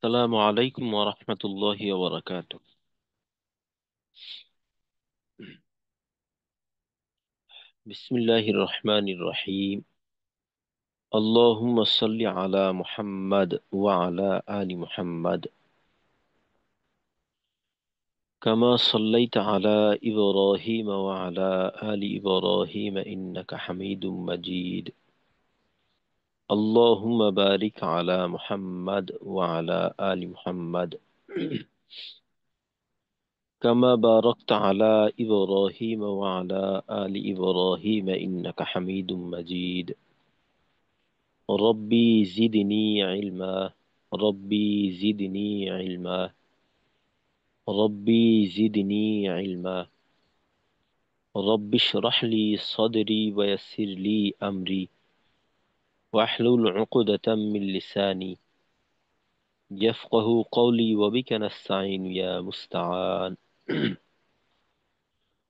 السلام عليكم ورحمة الله وبركاته. بسم الله الرحمن الرحيم. اللهم صل على محمد وعلى آل محمد كما صليت على إبراهيم وعلى آل إبراهيم إنك حميد مجيد. اللهم بارك على محمد وعلى آل محمد كما باركت على إبراهيم وعلى آل إبراهيم إنك حميد مجيد. ربي زدني علما. ربي زدني علما. ربي زدني علما. رب اشرح لي صدري ويسر لي أمري واحلل عقدة من لساني يفقه قولي وبك نستعين يا مستعان.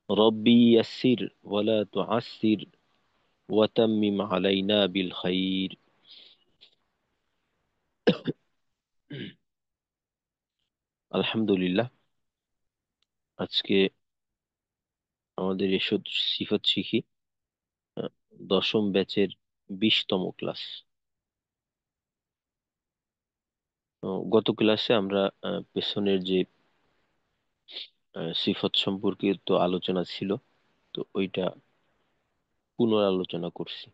ربي يسر ولا تعسر وتمم علينا بالخير. আলহামদুলিল্লাহ, আজকে আমাদের এসব সিফাত শিখি। আহ, দশম ব্যাচের 20তম ক্লাস। গত ক্লাসে আমরা পেছনের যে সিফত সম্পর্কে তো আলোচনা ছিল, তো ওইটা পুনরালোচনা করছি।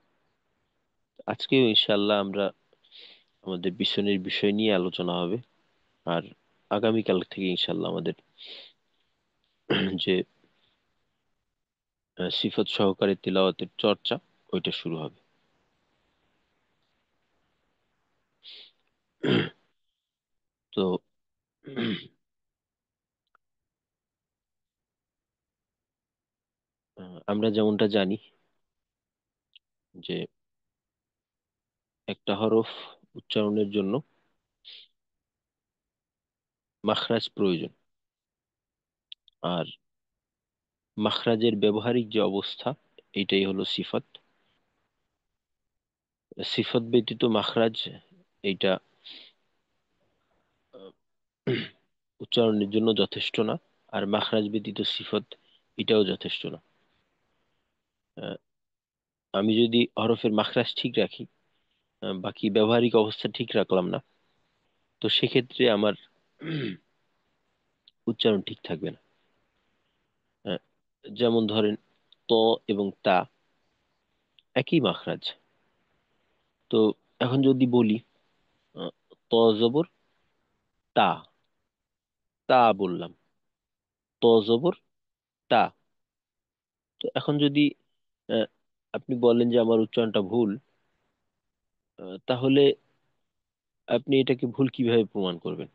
আজকেও ইনশাআল্লাহ আমরা আমাদের পিছনের বিষয় নিয়ে আলোচনা হবে। আর আগামীকাল থেকে ইনশাআল্লাহ আমাদের যে সিফত সহকারে তিলাওয়াতের চর্চা, ওইটা শুরু হবে। তো আমরা যেমনটা জানি যে একটা হরফ উচ্চারণের জন্য মাখরাজ প্রয়োজন। আর মাখরাজের ব্যবহারিক যে অবস্থা, এটাই হলো সিফত। সিফত ব্যতীত মাখরাজ এইটা আহ, উচ্চারণের জন্য যথেষ্ট না। আর মাখরাজ ব্যতীত সিফত এটাও যথেষ্ট না। আহ, আমি যদি হরফের মাখরাজ ঠিক রাখি, বাকি ব্যবহারিক অবস্থা ঠিক রাখলাম না, তো সেক্ষেত্রে আমার উচ্চারণ ঠিক থাকবে না। আহ, যেমন ধরেন, ত এবং তা একই মাখরাজ। তো এখন যদি বলি আহ, ত জবর তা, তা বললাম, ত জবর তা। তো এখন যদি আহ, আপনি বলেন যে আমার উচ্চারণটা ভুল, তাহলে আপনি এটাকে ভুল কিভাবে প্রমাণ করবেন?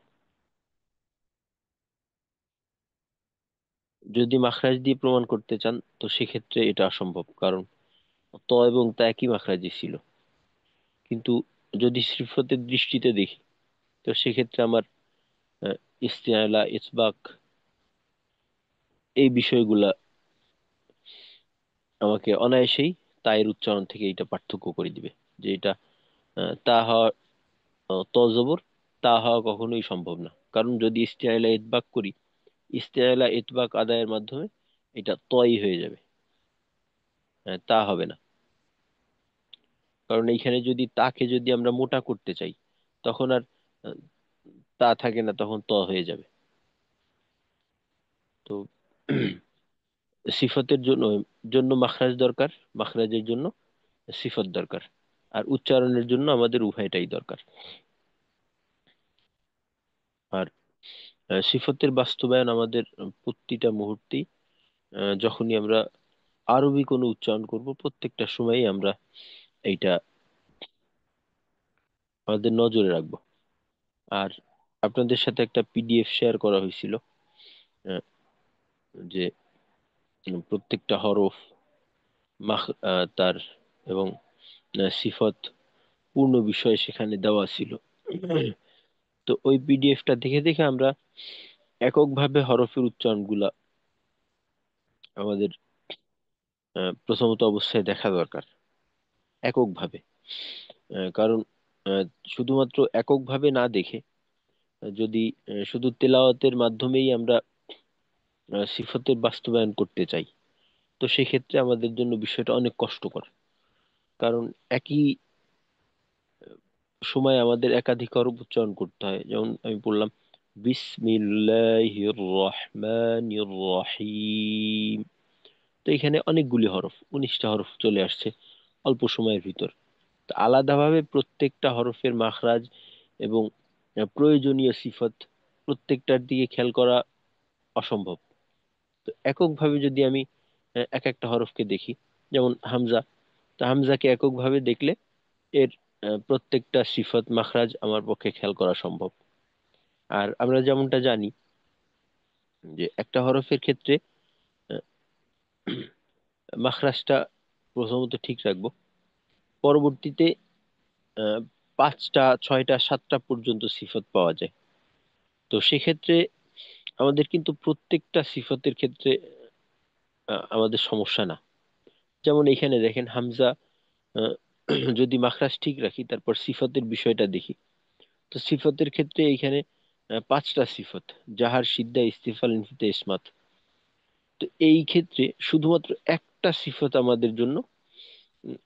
যদি মাখরাজ দিয়ে প্রমাণ করতে চান, তো সেক্ষেত্রে এটা অসম্ভব, কারণ ত এবং তা একই মাখরাজই ছিল। কিন্তু যদি সিফতের দৃষ্টিতে দেখি, তো সেক্ষেত্রে আমার আহ, ইস্তিআলা, ইসবাক, এই বিষয়গুলা আমাকে অনায়াসেই তায়ের উচ্চারণ থেকে এটা পার্থক্য করে দিবে যে এটা তা হওয়া, ত জবর তা হওয়া কখনোই সম্ভব না। কারণ যদি ইস্তিআলা ইতবাক করি, ইস্তেআলা ইতবাক আদায়ের মাধ্যমে এটা তয়ই হয়ে যাবে, তা হবে না। কারণ এইখানে যদি তাকে যদি আমরা মোটা করতে চাই, তখন আর আহ, তা থাকে না, তখন ত হয়ে যাবে। তো সিফতের জন্য জন্য মাখরাজ দরকার, মাখরাজের জন্য সিফত দরকার। আর উচ্চারণের জন্য আমাদের উভয়টাই দরকার। আর সিফতের বাস্তবায়ন আমাদের প্রতিটা মুহূর্তেই, যখনই আমরা আরবি কোনো উচ্চারণ করব, প্রত্যেকটা সময়ই আমরা এইটা আমাদের নজরে রাখবো। আর আপনাদের সাথে একটা পিডিএফ শেয়ার করা হয়েছিল, আহ, যে প্রত্যেকটা হরফ তার এবং সিফত পূর্ণ বিষয় সেখানে দেওয়া ছিল। তো ওই পিডিএফটা দেখে দেখে আমরা এককভাবে হরফের উচ্চারণগুলা আমাদের প্রথমত অবস্থায় দেখা দরকার, এককভাবে। কারণ আহ, শুধুমাত্র এককভাবে না দেখে যদি শুধু তেলাওয়াতের মাধ্যমেই আমরা সিফতের বাস্তবায়ন করতে চাই, তো সেক্ষেত্রে আমাদের জন্য বিষয়টা অনেক কষ্টকর। কারণ একই সময় আমাদের একাধিক হরফ উচ্চারণ করতে হয়। যেমন আমি বললাম, বিসমিল্লাহির রহমানির রহিম। তো এখানে অনেকগুলি হরফ, 19টা হরফ চলে আসছে অল্প সময়ের ভিতর। তো আলাদাভাবে প্রত্যেকটা হরফের মাখরাজ এবং প্রয়োজনীয় সিফত প্রত্যেকটার দিকে খেয়াল করা অসম্ভব। তো এককভাবে যদি আমি এক একটা হরফকে দেখি, যেমন হামজা, তো হামজাকে এককভাবে দেখলে এর প্রত্যেকটা সিফত মাখরাজ আমার পক্ষে খেয়াল করা সম্ভব। আর আমরা যেমনটা জানি যে একটা হরফের ক্ষেত্রে আহ, মাখরাজটা প্রথমত ঠিক রাখবো, পরবর্তীতে আহ, 5টা 6টা 7টা পর্যন্ত সিফত পাওয়া যায়। তো সেক্ষেত্রে আমাদের কিন্তু প্রত্যেকটা সিফতের ক্ষেত্রে আমাদের সমস্যা না। যেমন এখানে দেখেন হামজা, আহ, যদি মাখরাজ ঠিক রাখি তারপর সিফতের বিষয়টা দেখি, তো সিফতের ক্ষেত্রে এইখানে 5টা সিফত: জাহার, সিদ্ধা, ইস্তিফাল, ইনফিতা, ইসমাত। তো এই ক্ষেত্রে শুধুমাত্র একটা সিফত আমাদের জন্য উম,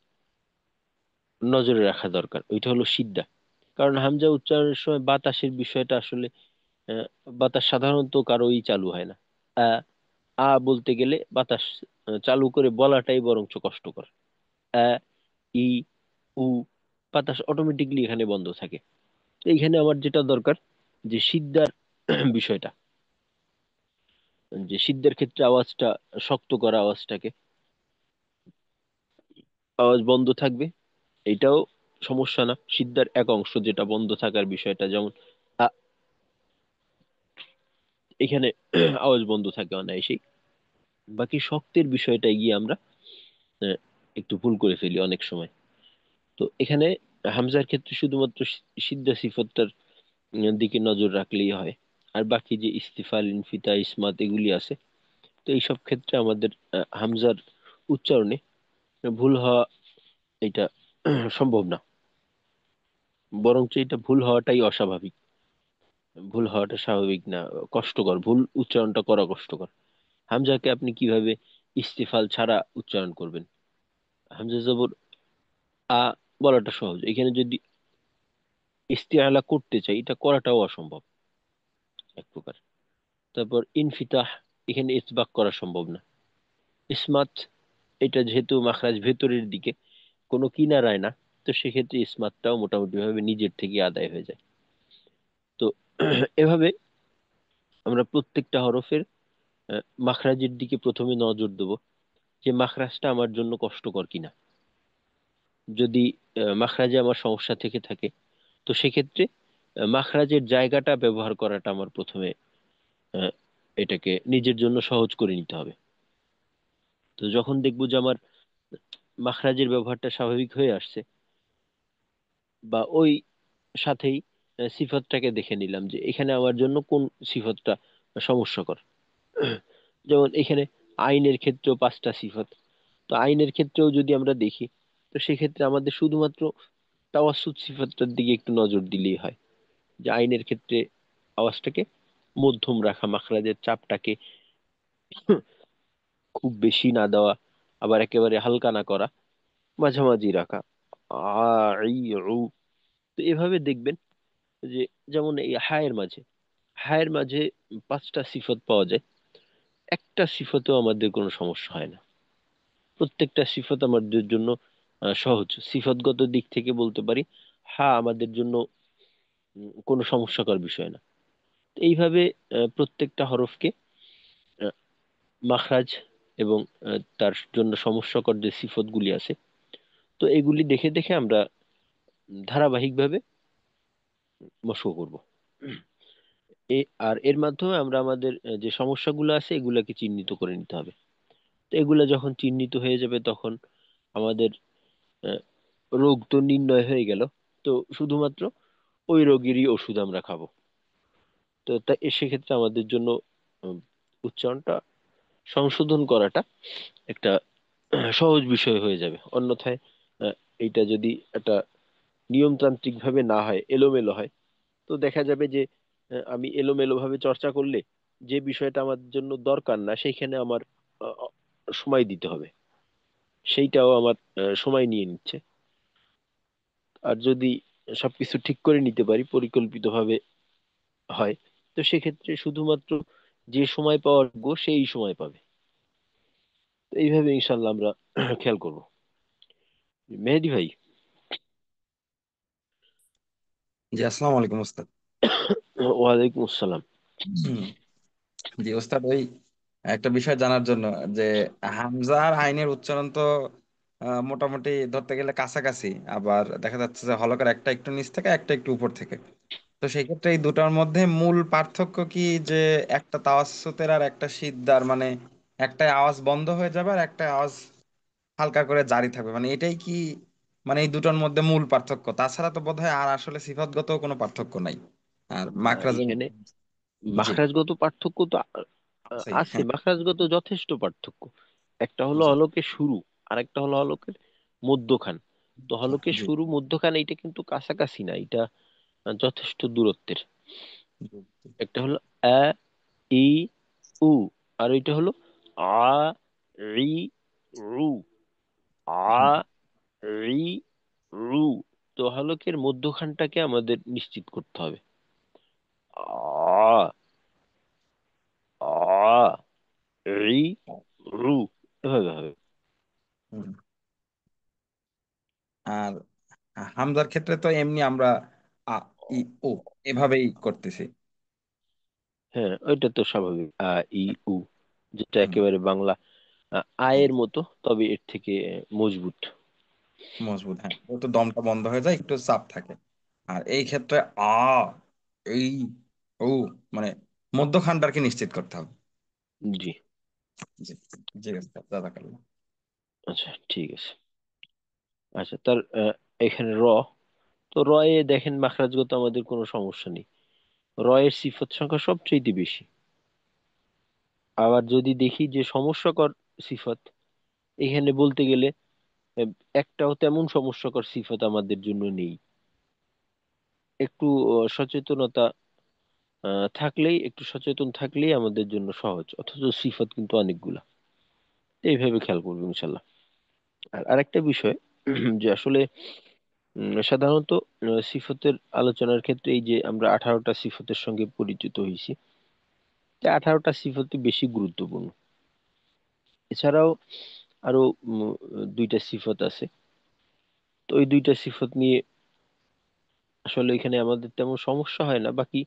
নজরে রাখা দরকার, ওইটা হলো সিদ্ধা। কারণ হামজা উচ্চারণের সময় বাতাসের বিষয়টা আসলে আহ, বাতাস সাধারণত কারোই চালু হয় না। আ আ বলতে গেলে বাতাস চালু করে বলাটাই বরঞ্চ কষ্টকর। আ, ই, উ, বাতাস অটোমেটিকলি এখানে বন্ধ থাকে। তো এইখানে আমার যেটা দরকার, যে সিদ্ধার বিষয়টা, যে সিদ্ধের ক্ষেত্রে আওয়াজটা শক্ত করা, আওয়াজটাকে, আওয়াজ বন্ধ থাকবে, এটাও সমস্যা না। সিদ্ধার এক অংশ যেটা বন্ধ থাকার বিষয়টা, যেমন আ, এখানে আওয়াজ বন্ধ থাকে অনায়াসেই। বাকি শক্তের বিষয়টা গিয়ে আমরা আহ, একটু ভুল করে ফেলি অনেক সময়। তো এখানে হামজার ক্ষেত্রে শুধুমাত্র সিদ্ধা সিফাতটার দিকে নজর রাখলেই হয়। আর বাকি যে ইস্তিফাল, ইনফিতা, ইসমাত এগুলি আছে, তো এইসব ক্ষেত্রে আমাদের হামজার উচ্চারণে ভুল হওয়া, এটা সম্ভব না। বরঞ্চ এটা ভুল হওয়াটাই অস্বাভাবিক। ভুল হওয়াটা স্বাভাবিক না, কষ্টকর। ভুল উচ্চারণটা করা কষ্টকর। হামজাকে আপনি কিভাবে ইস্তিফাল ছাড়া উচ্চারণ করবেন? হামজা জবর আ বলাটা সহজ, এখানে যদি ইস্তিআলা করতে চাই এটা করাটাও অসম্ভব এক প্রকার। তারপর ইনফিতাহ, এখানে ইসবাক করা সম্ভব না। ইসমাত, এটা যেহেতু মাখরাজ ভেতরের দিকে, কোনো কিনারায় না, তো সেক্ষেত্রে ইসমাতটাও মোটামুটি ভাবে নিজের থেকে আদায় হয়ে যায়। তো এভাবে আমরা প্রত্যেকটা হরফের মাখরাজের দিকে প্রথমে নজর দেব, যে মাখরাজটা আমার জন্য কষ্টকর কিনা। যদি মাখরাজে আমার সমস্যা থেকে থাকে, তো সেক্ষেত্রে মাখরাজের জায়গাটা ব্যবহার করাটা আমার প্রথমে আহ, এটাকে নিজের জন্য সহজ করে নিতে হবে। তো যখন দেখবো যে আমার মাখরাজের ব্যবহারটা স্বাভাবিক হয়ে আসছে, বা ওই সাথেই সিফাতটাকে দেখে নিলাম যে এখানে আমার জন্য কোন সিফাতটা সমস্যাকর। যেমন এখানে আইনের ক্ষেত্রেও 5টা সিফাত। তো আইনের ক্ষেত্রেও যদি আমরা দেখি, তো সেক্ষেত্রে আমাদের শুধুমাত্র তাওয়াসসুত সিফাতটার দিকে একটু নজর দিলেই হয়। যে আইনের ক্ষেত্রে আওয়াজটাকে মধ্যম রাখা, মাখরাজের চাপটাকে খুব বেশি না দেওয়া, আবার একেবারে হালকা না করা, মাঝামাঝি রাখা। আ, ই, উ। তো এভাবে দেখবেন যে, যেমন এই হায়ের মাঝে, হায়ের মাঝে 5টা সিফত পাওয়া যায়, একটা সিফতেও আমাদের কোনো সমস্যা হয় না। প্রত্যেকটা সিফত আমাদের জন্য সহজ। সিফতগত দিক থেকে বলতে পারি হা আমাদের জন্য কোনো সমস্যাকর বিষয় না। তো এইভাবে প্রত্যেকটা হরফকে আহ, মাখরাজ এবং তার জন্য সমস্যাকর যে সিফতগুলি আছে, তো এগুলি দেখে দেখে আমরা ধারাবাহিকভাবে মশক করব। আর এর মাধ্যমে আমরা আমাদের যে সমস্যাগুলো আছে এগুলাকে চিহ্নিত করে নিতে হবে। তো এগুলা যখন চিহ্নিত হয়ে যাবে, তখন আমাদের আহ, রোগ তো নির্ণয় হয়ে গেল। তো শুধুমাত্র ওই রোগেরই ওষুধ আমরা খাবো। তো সেক্ষেত্রে আমাদের জন্য উম, উচ্চারণটা সংশোধন করাটা একটা সহজ বিষয় হয়ে যাবে। অন্যথায় আহ, এইটা যদি একটা নিয়মতান্ত্রিক ভাবে না হয়, এলোমেলো হয়, তো দেখা যাবে যে আমি এলোমেলো ভাবে চর্চা করলে যে বিষয়টা আমার জন্য দরকার না সেইখানে আমার আহ, সময় দিতে হবে, সেইটাও আমার সময় নিয়ে নিচ্ছে। আর যদি সবকিছু ঠিক করে নিতে পারি, পরিকল্পিতভাবে হয়, তো সেক্ষেত্রে শুধুমাত্র যে সময় পাওয়ার গো সেই সময় পাবে। তো এইভাবে ইনশাল্লাহ আমরা খেয়াল করব। মেহেদি ভাই। জি, আসসালামু আলাইকুম ওস্তাদ। ওয়ালাইকুম আসসালাম। হুম, জি ওস্তাদ, ওই একটা বিষয় জানার জন্য যে হামজার আইনের উচ্চারণ তো মোটামুটি ধরতে গেলে কাছাকাছি, আবার দেখা যাচ্ছে যে হলকের একটা একটু নিচ থেকে একটা একটু উপর থেকে। তো সেই ক্ষেত্রে এই দুটার মধ্যে মূল পার্থক্য কি, যে একটা তাওয়াসসুতের আর একটা সিজদার, মানে একটা আওয়াজ বন্ধ হয়ে যাবে আর একটা আওয়াজ হালকা করে জারি থাকবে, মানে এটাই কি, মানে এই দুটোর মধ্যে মূল পার্থক্য? তাছাড়া তো বোধহয় আর আসলে সিফাতগত কোনো পার্থক্য নাই। আর মাখরাজের, এখানে জি, মাখরাজগত পার্থক্য তো আছেই, আছে, হ্যাঁ। মাখরাজগত যথেষ্ট পার্থক্য। একটা হলো জি, হলকের শুরু, আর একটা হলো হলকের মধ্যখান। তো হলকের জি, শুরু মধ্যখান এইটা কিন্তু কাছাকাছি না, এটা যথেষ্ট দূরত্বের। জি, একটা হলো আ, ই, উ, আর এটা হলো আ, রি, রু, আ, হুম, রি, রু। তো হলকের মধ্যখানটাকে আমাদের নিশ্চিত করতে হবে। আ, আ, রি, রু, এভাবে হবে। হুম। আর হামজার ক্ষেত্রে তো এমনি আমরা আ, ই, ও এভাবেই করতেছি। হ্যাঁ, ওইটা তো স্বাভাবিক, আ, ই, উ, যেটা হুম, একেবারে বাংলা হুম, আয়ের মতো, তবে এর থেকে মজবুত। মজবুত, হ্যাঁ, ও তো দমটা বন্ধ হয়ে যায়, একটু চাপ থাকে। আর এই ক্ষেত্রে আ, এই, ও, মানে মধ্যখানটাকে নিশ্চিত করতে হবে। জি। জি, জি ওস্তাদ, জাযাকাল্লাহ। আচ্ছা, ঠিক আছে। আচ্ছা, তার এখানে র, তো র এ দেখেন মাখরাজগত আমাদের কোনো সমস্যা নেই। র এর সিফত সংখ্যা সবচেয়ে বেশি। আবার যদি দেখি যে সমস্যাকর সিফত, এখানে বলতে গেলে আহ, একটাও তেমন সমস্যাকর সিফত আমাদের জন্য নেই। একটু সচেতনতা থাকলেই, একটু সচেতন থাকলেই আমাদের জন্য সহজ, অথচ সিফত কিন্তু অনেকগুলা। তো এইভাবে খেয়াল করবো ইনশাল্লাহ। আর আরেকটা বিষয়, যে আসলে সাধারণত সিফতের আলোচনার ক্ষেত্রে এই যে আমরা 18টা সিফতের সঙ্গে পরিচিত হয়েছি, যে 18টা সিফতই বেশি গুরুত্বপূর্ণ। এছাড়াও আরো উম, দুইটা সিফত আছে। তো ওই দুইটা সিফত নিয়ে আসলে এখানে আমাদের তেমন সমস্যা হয় না। বাকি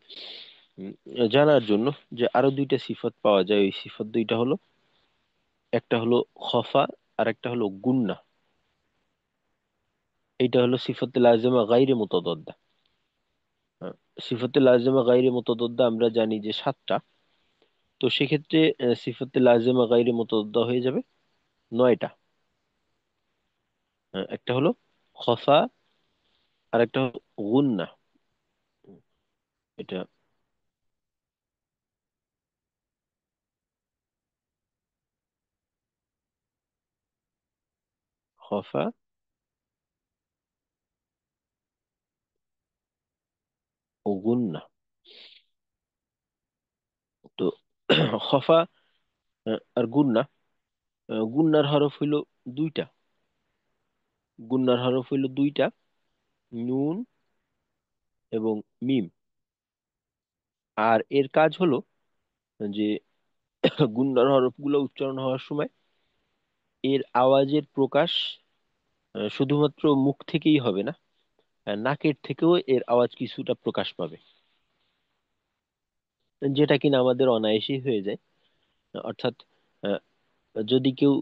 উম, জানার জন্য যে আরো দুইটা সিফত পাওয়া যায়, ওই সিফত দুইটা হলো, একটা হলো খফা, আর একটা হলো গুন্না। এইটা হলো সিফাতে লাজেমা গাইরে মুতাদাদ্দা। সিফাতে লাজেমা গাইরে মুতাদাদ্দা আমরা জানি যে 7টা। তো সেক্ষেত্রে সিফাতে লাজেমা গাইরে মুতাদাদ্দা হয়ে যাবে 9টা। একটা হলো খফা, আর একটা হলো গুন্না। এটা খফা ও গুন্না। তো খফা আর গুন্না, গুন্নার হরফ হইল দুইটা। গুন্নার হরফ হইল দুইটা, নুন এবং মিম। আর এর কাজ হলো যে গুন্নার হরফগুলো উচ্চারণ হওয়ার সময় এর আওয়াজের প্রকাশ শুধুমাত্র মুখ থেকেই হবে না, নাকের থেকেও এর আওয়াজ কিছুটা প্রকাশ পাবে, যেটা কিনা আমাদের অনায়াসেই হয়ে যায়। অর্থাৎ আহ, যদি কেউ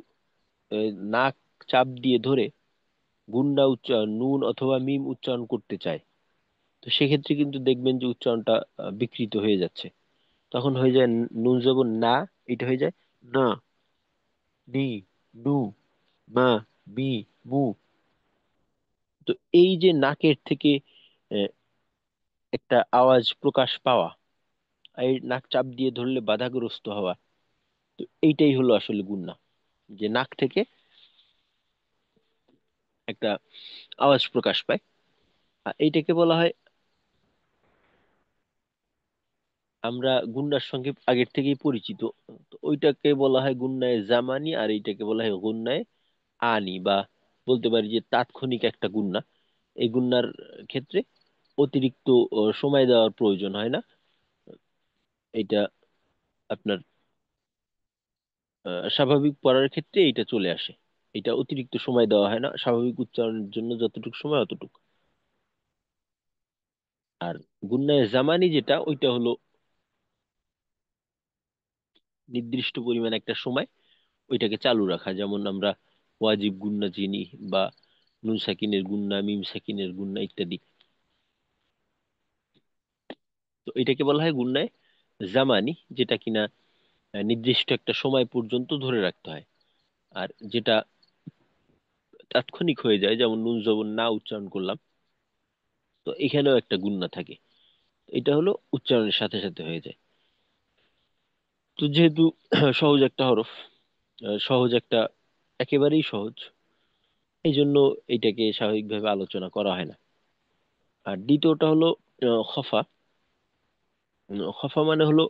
নাক চাপ দিয়ে ধরে গুন্ডা উচ্চারণ, নুন অথবা মিম উচ্চারণ করতে চায়, তো সেক্ষেত্রে কিন্তু দেখবেন যে উচ্চারণটা বিকৃত হয়ে যাচ্ছে। তখন হয়ে যায় নুন জবর না, এটা হয়ে যায় না, নি, নু, মা, মি, মু। তো এই যে নাকের থেকে আহ, একটা আওয়াজ প্রকাশ পাওয়া, এই নাক চাপ দিয়ে ধরলে বাধাগ্রস্ত হওয়া, তো এইটাই হলো আসলে গুন্না, যে নাক থেকে একটা আওয়াজ প্রকাশ পায়। আর এইটাকে বলা হয় আমরা গুন্নার সঙ্গে আগের থেকেই পরিচিত। তো ওইটাকে বলা হয় গুন্নায়ে জামানি, আর এইটাকে বলা হয় গুন্নায়ে আনি, বা বলতে পারি যে তাৎক্ষণিক একটা গুন্না। এই গুন্নার ক্ষেত্রে অতিরিক্ত সময় দেওয়ার প্রয়োজন হয় না। এটা আপনার স্বাভাবিক পড়ার ক্ষেত্রে এটা চলে আসে। এটা অতিরিক্ত সময় দেওয়া হয় না, স্বাভাবিক উচ্চারণের জন্য যতটুকু সময় অতটুকু। আর গুন্নায়ে জামানি যেটা, ওইটা হলো নির্দিষ্ট পরিমাণ একটা সময় ওইটাকে চালু রাখা। যেমন আমরা ওয়াজিব গুন্না চিনি, বা নুন সাকিনের গুন্না, মিম সাকিনের গুন্না ইত্যাদি। তো এটাকে বলা হয় গুন্নায়ে জামানি, যেটা কিনা নির্দিষ্ট একটা সময় পর্যন্ত ধরে রাখতে হয়। আর যেটা তাৎক্ষণিক হয়ে যায়, যেমন নুন জবর না উচ্চারণ করলাম, তো এখানেও একটা গুন্না থাকে। এটা হলো উচ্চারণের সাথে সাথে হয়ে যায়। তো যেহেতু সহজ একটা হরফ, সহজ একটা, একেবারেই সহজ, এই জন্য এটাকে স্বাভাবিকভাবে আলোচনা করা হয় না। আর দ্বিতীয়টা হলো খফা। খফা মানে হলো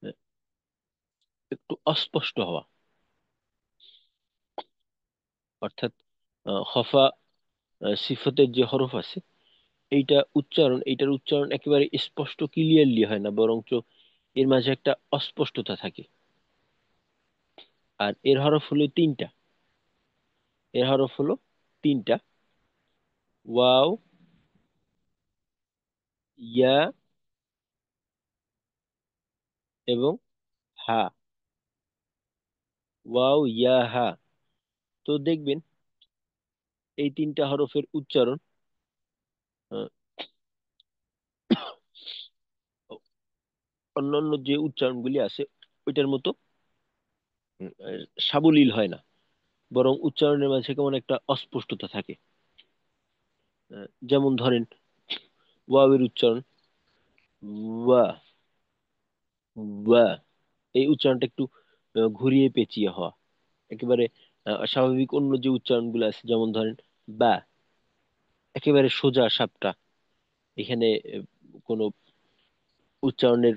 আহ, একটু অস্পষ্ট হওয়া। অর্থাৎ খফা সিফতের যে হরফ আছে, এইটার উচ্চারণ একেবারে স্পষ্ট ক্লিয়ারলি হয় না, বরঞ্চ এর মাঝে একটা অস্পষ্টতা থাকে। আর এর হরফ হলো তিনটা। এর হরফ হলো তিনটা: ওয়াও, ইয়া, এবং হা। ওয়াও, ইয়া, হা। তো দেখবেন এই তিনটা হরফের উচ্চারণ আহ, অন্যান্য যে উচ্চারণগুলি আছে ওইটার মতো সাবলীল হয় না, বরং উচ্চারণের মাঝে কেমন একটা অস্পষ্টতা থাকে। যেমন ধরেন ওয়াও এর উচ্চারণ ওয়া, ওয়া, এই উচ্চারণটা একটু ঘুরিয়ে পেঁচিয়ে হওয়া। একেবারে স্বাভাবিক অন্য যে উচ্চারণগুলো আছে, যেমন ধরেন বা, একেবারে সোজা সাপটা। এখানে কোনো উচ্চারণের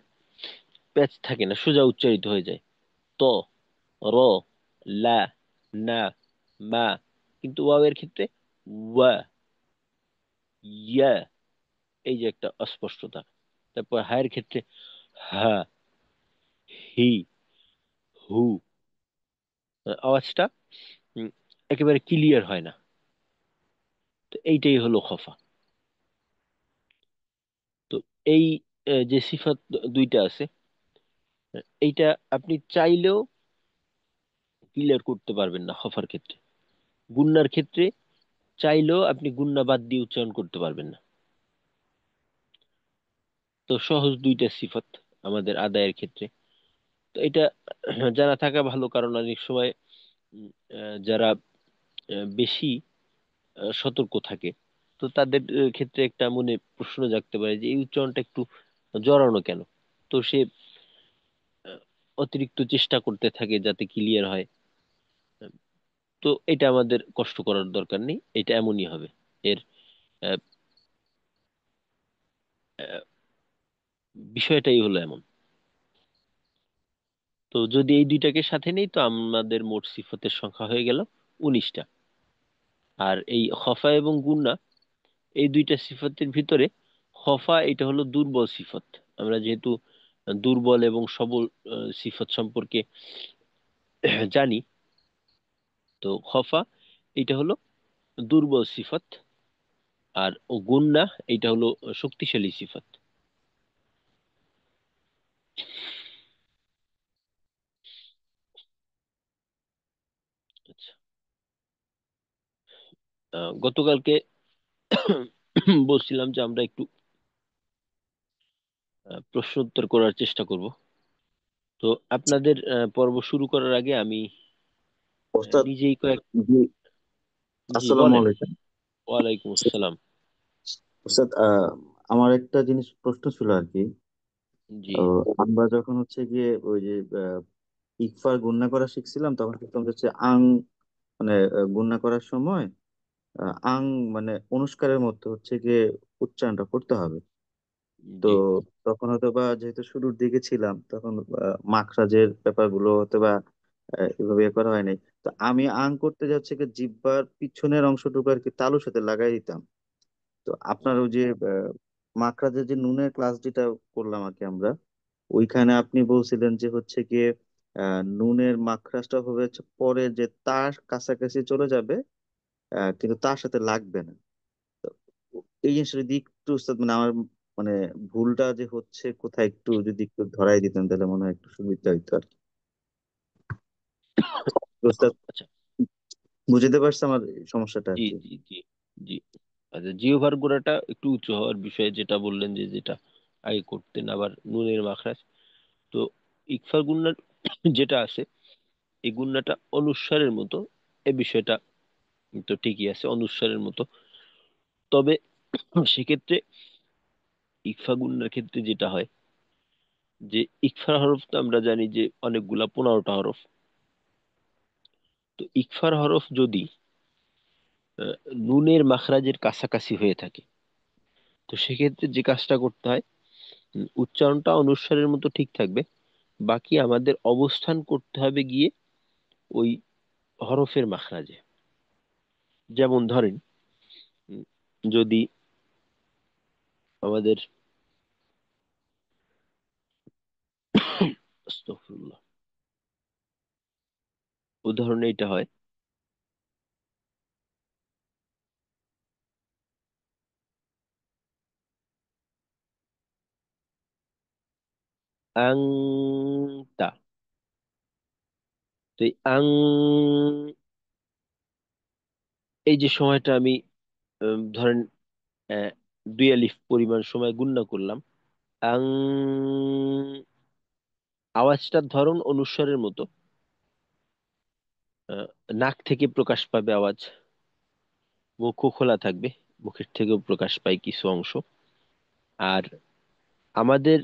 প্যাচ থাকে না, সোজা উচ্চারিত হয়ে যায়। ত, র, লা, না, মা। কিন্তু ওয়াও এর ক্ষেত্রে ওয়া, ইয়া, এই যে একটা অস্পষ্টতা। তারপর হায়ের ক্ষেত্রে হা, হি, হু, আওয়াজটা উম, একেবারে ক্লিয়ার হয় না। তো এইটাই হলো খফা। তো এই যে সিফাত দুইটা আছে, এইটা আপনি চাইলেও ক্লিয়ার করতে পারবেন না খফার ক্ষেত্রে। গুন্নার ক্ষেত্রে চাইলেও আপনি গুন্না বাদ দিয়ে উচ্চারণ করতে পারবেন না। তো সহজ দুইটা সিফাত আমাদের আদায়ের ক্ষেত্রে। তো এটা জানা থাকা ভালো, কারণ অনেক সময় যারা বেশি সতর্ক থাকে, তো তাদের ক্ষেত্রে একটা মনে প্রশ্ন জাগতে পারে যে এই উচ্চারণটা একটু জড়ানো কেন। তো সে আহ, অতিরিক্ত চেষ্টা করতে থাকে যাতে ক্লিয়ার হয়। তো এটা আমাদের কষ্ট করার দরকার নেই, এটা এমনই হবে। এর আহ, আহ, বিষয়টাই হলো এমন। তো যদি এই দুইটাকে সাথে নেই, তো আমাদের মোট সিফতের সংখ্যা হয়ে গেল 19টা। আর এই খফা এবং গুন্না, এই দুইটা সিফতের ভিতরে খফা এটা হলো দুর্বল সিফত। আমরা যেহেতু দুর্বল এবং সবল সিফত সম্পর্কে জানি, তো খফা এটা হলো দুর্বল সিফত, আর গুন্না এটা হলো শক্তিশালী সিফত। আচ্ছা, গতকালকে বলছিলাম যে আমরা একটু প্রশ্ন উত্তর করার চেষ্টা করব। তো আপনাদের পর্ব শুরু করার আগে আমি ওস্তাদ, নিজেই কয়েক, জি, জি আসসালামু বলেন। আলাইকুম। ওয়ালাইকুম আসসালাম। ওস্তাদ, আমার একটা জিনিস প্রশ্ন ছিল আর কি। জি, আমরা যখন হচ্ছে গিয়ে ওই যে ইকফার গুণনা করা শিখছিলাম, তখন কিন্তু আমরা হচ্ছে আং, মানে গুণনা করার সময় আং মানে অনুস্কারের মধ্যে হচ্ছে গিয়ে উচ্চারণটা করতে হবে। তো জি। তখন হয়তো বা যেহেতু শুরুর দিকে ছিলাম, তখন মাখরাজের ব্যাপারগুলো হয়তো বা এভাবে ইয়ে করা হয় নাই। তো আমি আং করতে যাচ্ছে কি জিহ্বার পিছনের অংশটুকু আর কি তালুর সাথে লাগাই দিতাম। তো আপনার ওই যে মাখরাজের যে নুনের ক্লাস যেটা করলাম আর কি আমরা, ওইখানে আপনি বলছিলেন যে হচ্ছে গিয়ে নুনের মাখরাজটা হবে হচ্ছে পরে যে তার কাছাকাছি চলে যাবে, কিন্তু তার সাথে লাগবে না। তো এই জিনিসটা যদি একটু উস্তাদ মানে আমার মানে ভুলটা যে হচ্ছে কোথায় একটু যদি একটু ধরাই দিতেন তাহলে মনে হয় একটু সুবিধা হইতো আর কি। তো উস্তাদ আচ্ছা। বুঝতে পারছে আমার সমস্যাটা আর জি, কি। জি, জি, জি। আচ্ছা, জিহ্বার গোড়াটা একটু উঁচু হওয়ার বিষয়ে যেটা বললেন, যে যেটা আগে করতেন, আবার নুনের মাখরাজ। তো ইকফার গুন্না যেটা আছে, এই গুন্নাটা অনুস্বারের মতো। এই বিষয়টা তো ঠিকই আছে, অনুস্বারের মতো। তবে সেক্ষেত্রে ইকফা গুন্নার ক্ষেত্রে যেটা হয়, যে ইকফার হরফ তো আমরা জানি যে অনেকগুলা, 15টা হরফ। তো ইকফার হরফ যদি আহ, নুনের মাখরাজের কাছাকাছি হয়ে থাকে, তো সেক্ষেত্রে যে কাজটা করতে হয়, উচ্চারণটা অনুস্বারের মতো ঠিক থাকবে, বাকি আমাদের অবস্থান করতে হবে গিয়ে ওই হরফের মাখরাজে। যেমন ধরেন, উম, যদি আমাদের আস্তাগফিরুল্লাহ, উদাহরণে এটা হয়, আংতা। তো এই এই যে সময়টা আমি ধরেন আহ, 2 আলিফ পরিমাণ সময় গুণনা করলাম। আং, আওয়াজটার ধরন অনুস্বারের মতো। আহ, নাক থেকে প্রকাশ পাবে আওয়াজ, মুখও খোলা থাকবে, মুখের থেকেও প্রকাশ পায় কিছু অংশ। আর আমাদের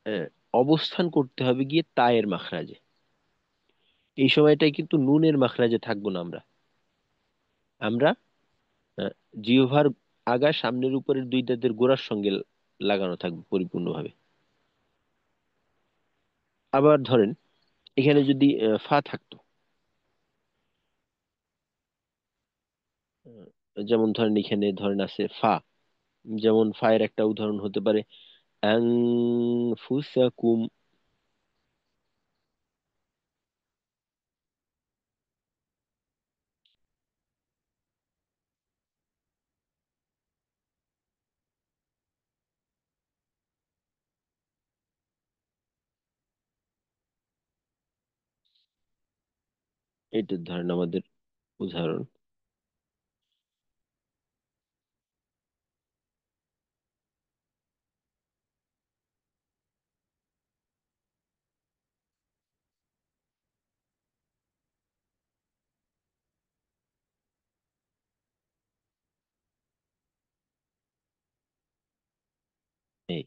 আহ, অবস্থান করতে হবে গিয়ে তায়ের মাখরাজে। এই সময়টাই কিন্তু নুনের মাখরাজে থাকবো না আমরা। আমরা আহ, জিহ্বার আগা সামনের উপরের 2 দাঁতের গোড়ার সঙ্গে লাগানো থাকবে পরিপূর্ণভাবে। আবার ধরেন, এখানে যদি ফা থাকতো, যেমন ধরেন এখানে ধরেন আছে ফা, যেমন ফায়ের একটা উদাহরণ হতে পারে আনফুসাকুম। এটা ধরেন আমাদের উদাহরণ। এই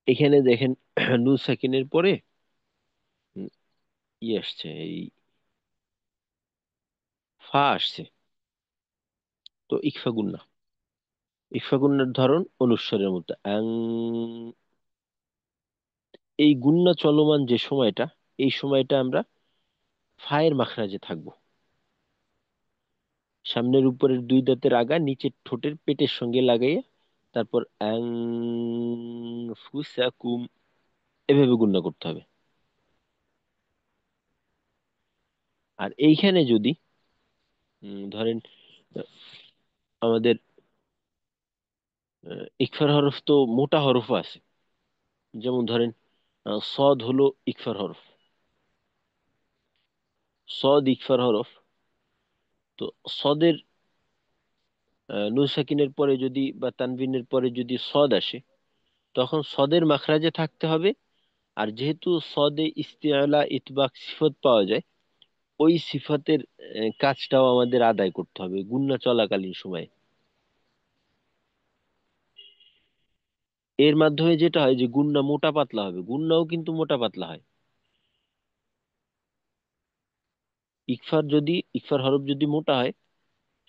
এখানে দেখেন, নুন সাকিনের পরে উম, ই আসছে, এই ফা আসছে। তো ইকফা গুন্না, ইকফা গুন্নার ধরন অনুস্বারের মতো আং। এই গুন্না চলমান যে সময়টা, এই সময়টা আমরা ফায়ের মাখরাজে থাকবো। সামনের উপরের 2 দাঁতের আগা নিচের ঠোঁটের পেটের সঙ্গে লাগাইয়া, তারপর আং ফুসাকুম, এভাবে গুণনা করতে হবে। আর এইখানে যদি ধরেন আহ, আমাদের ইকফার হরফ তো মোটা হরফও আছে। যেমন ধরেন সদ হলো ইকফার হরফ, সদ ইকফার হরফ। তো সদের নুন সাকিনের পরে যদি বা তানবিনের পরে যদি সদ আসে, তখন সদের মাখরাজে থাকতে হবে। আর যেহেতু সদে ইস্তিআলা ইতবাক সিফত পাওয়া যায়, ওই সিফাতের কাজটাও আমাদের আদায় করতে হবে গুন্না চলাকালীন সময়ে। এর মাধ্যমে যেটা হয় যে গুন্না মোটা পাতলা হবে, গুন্নাও কিন্তু মোটা পাতলা হয়। ইকফার হরফ যদি মোটা হয়,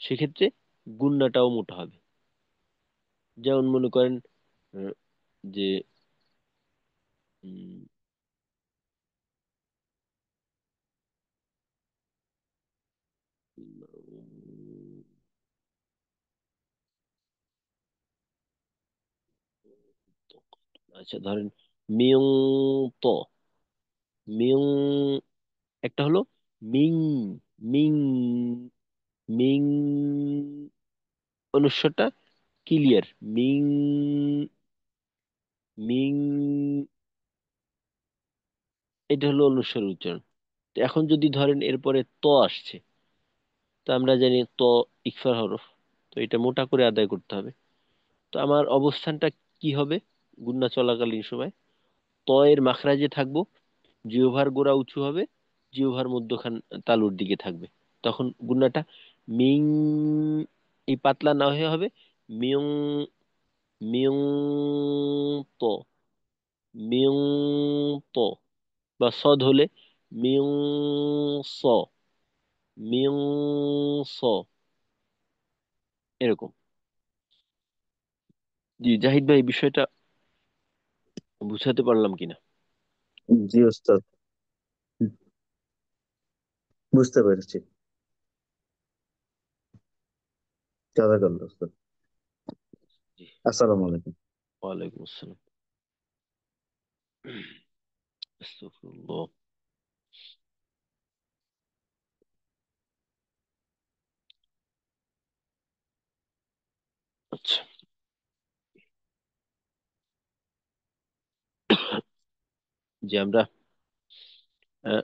সেক্ষেত্রে গুন্নাটাও মোটা হবে। যেমন মনে করেন আহ, যে উম, উম, আচ্ছা ধরেন মিং ত মিং, একটা হলো মিং, মিং, মিং অনুস্বরটা ক্লিয়ার, মিং, মিং, এটা হলো অনুস্বর উচ্চারণ। তো এখন যদি ধরেন এরপরে ত আসছে, তো আমরা জানি ত ইকফা হরফ, তো এটা মোটা করে আদায় করতে হবে। তো আমার অবস্থানটা কি হবে গুণনা চলাকালীন সময়? ত এর মাখরাজে থাকবো, জিহ্বার গোড়া উঁচু হবে, জিহ্বার মধ্যখান তালুর দিকে থাকবে। তখন গুণনাটা মিং, এই পাতলা না হয়ে হবে মিয়ং, মিয়ং ত, মিয়ং ত। বা সদ হলে মিয়ং স, মিয়ং স, এরকম। জি জাহিদ ভাই, বিষয়টা বুঝাতে পারলাম কিনা? জি ওস্তাদ, বুঝতে পেরেছি। জাযাকাল্লাহ ওস্তাদ। জি, আসসালামু আলাইকুম। ওয়ালাইকুম আসসালাম। আস্তাগফিরুল্লাহ। আচ্ছা, যে আমরা আহ,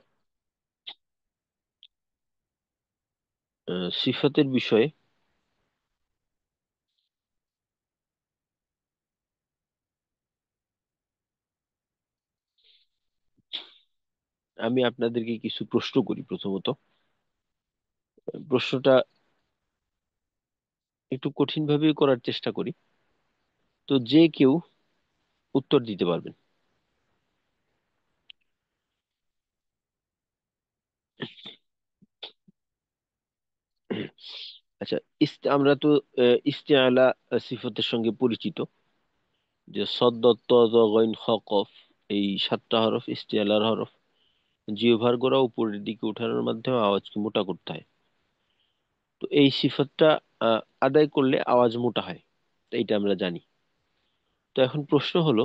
সিফাতের বিষয়ে আমি আপনাদেরকে কিছু প্রশ্ন করি। প্রথমত প্রশ্নটা একটু কঠিন ভাবে করার চেষ্টা করি, তো যে কেউ উত্তর দিতে পারবেন। আচ্ছা, আমরা তো ইস্তেআলা সিফাতের সঙ্গে পরিচিত, যে সদ্দ ত জ গইন খ কফ, এই সাতটা হরফ ইস্তেআলার হরফ। জিহ্বার গোড়া উপরের দিকে উঠানোর মাধ্যমে আওয়াজকে মোটা করতে হয়। তো এই সিফাতটা আদায় করলে আওয়াজ মোটা হয়, তো এইটা আমরা জানি। তো এখন প্রশ্ন হলো,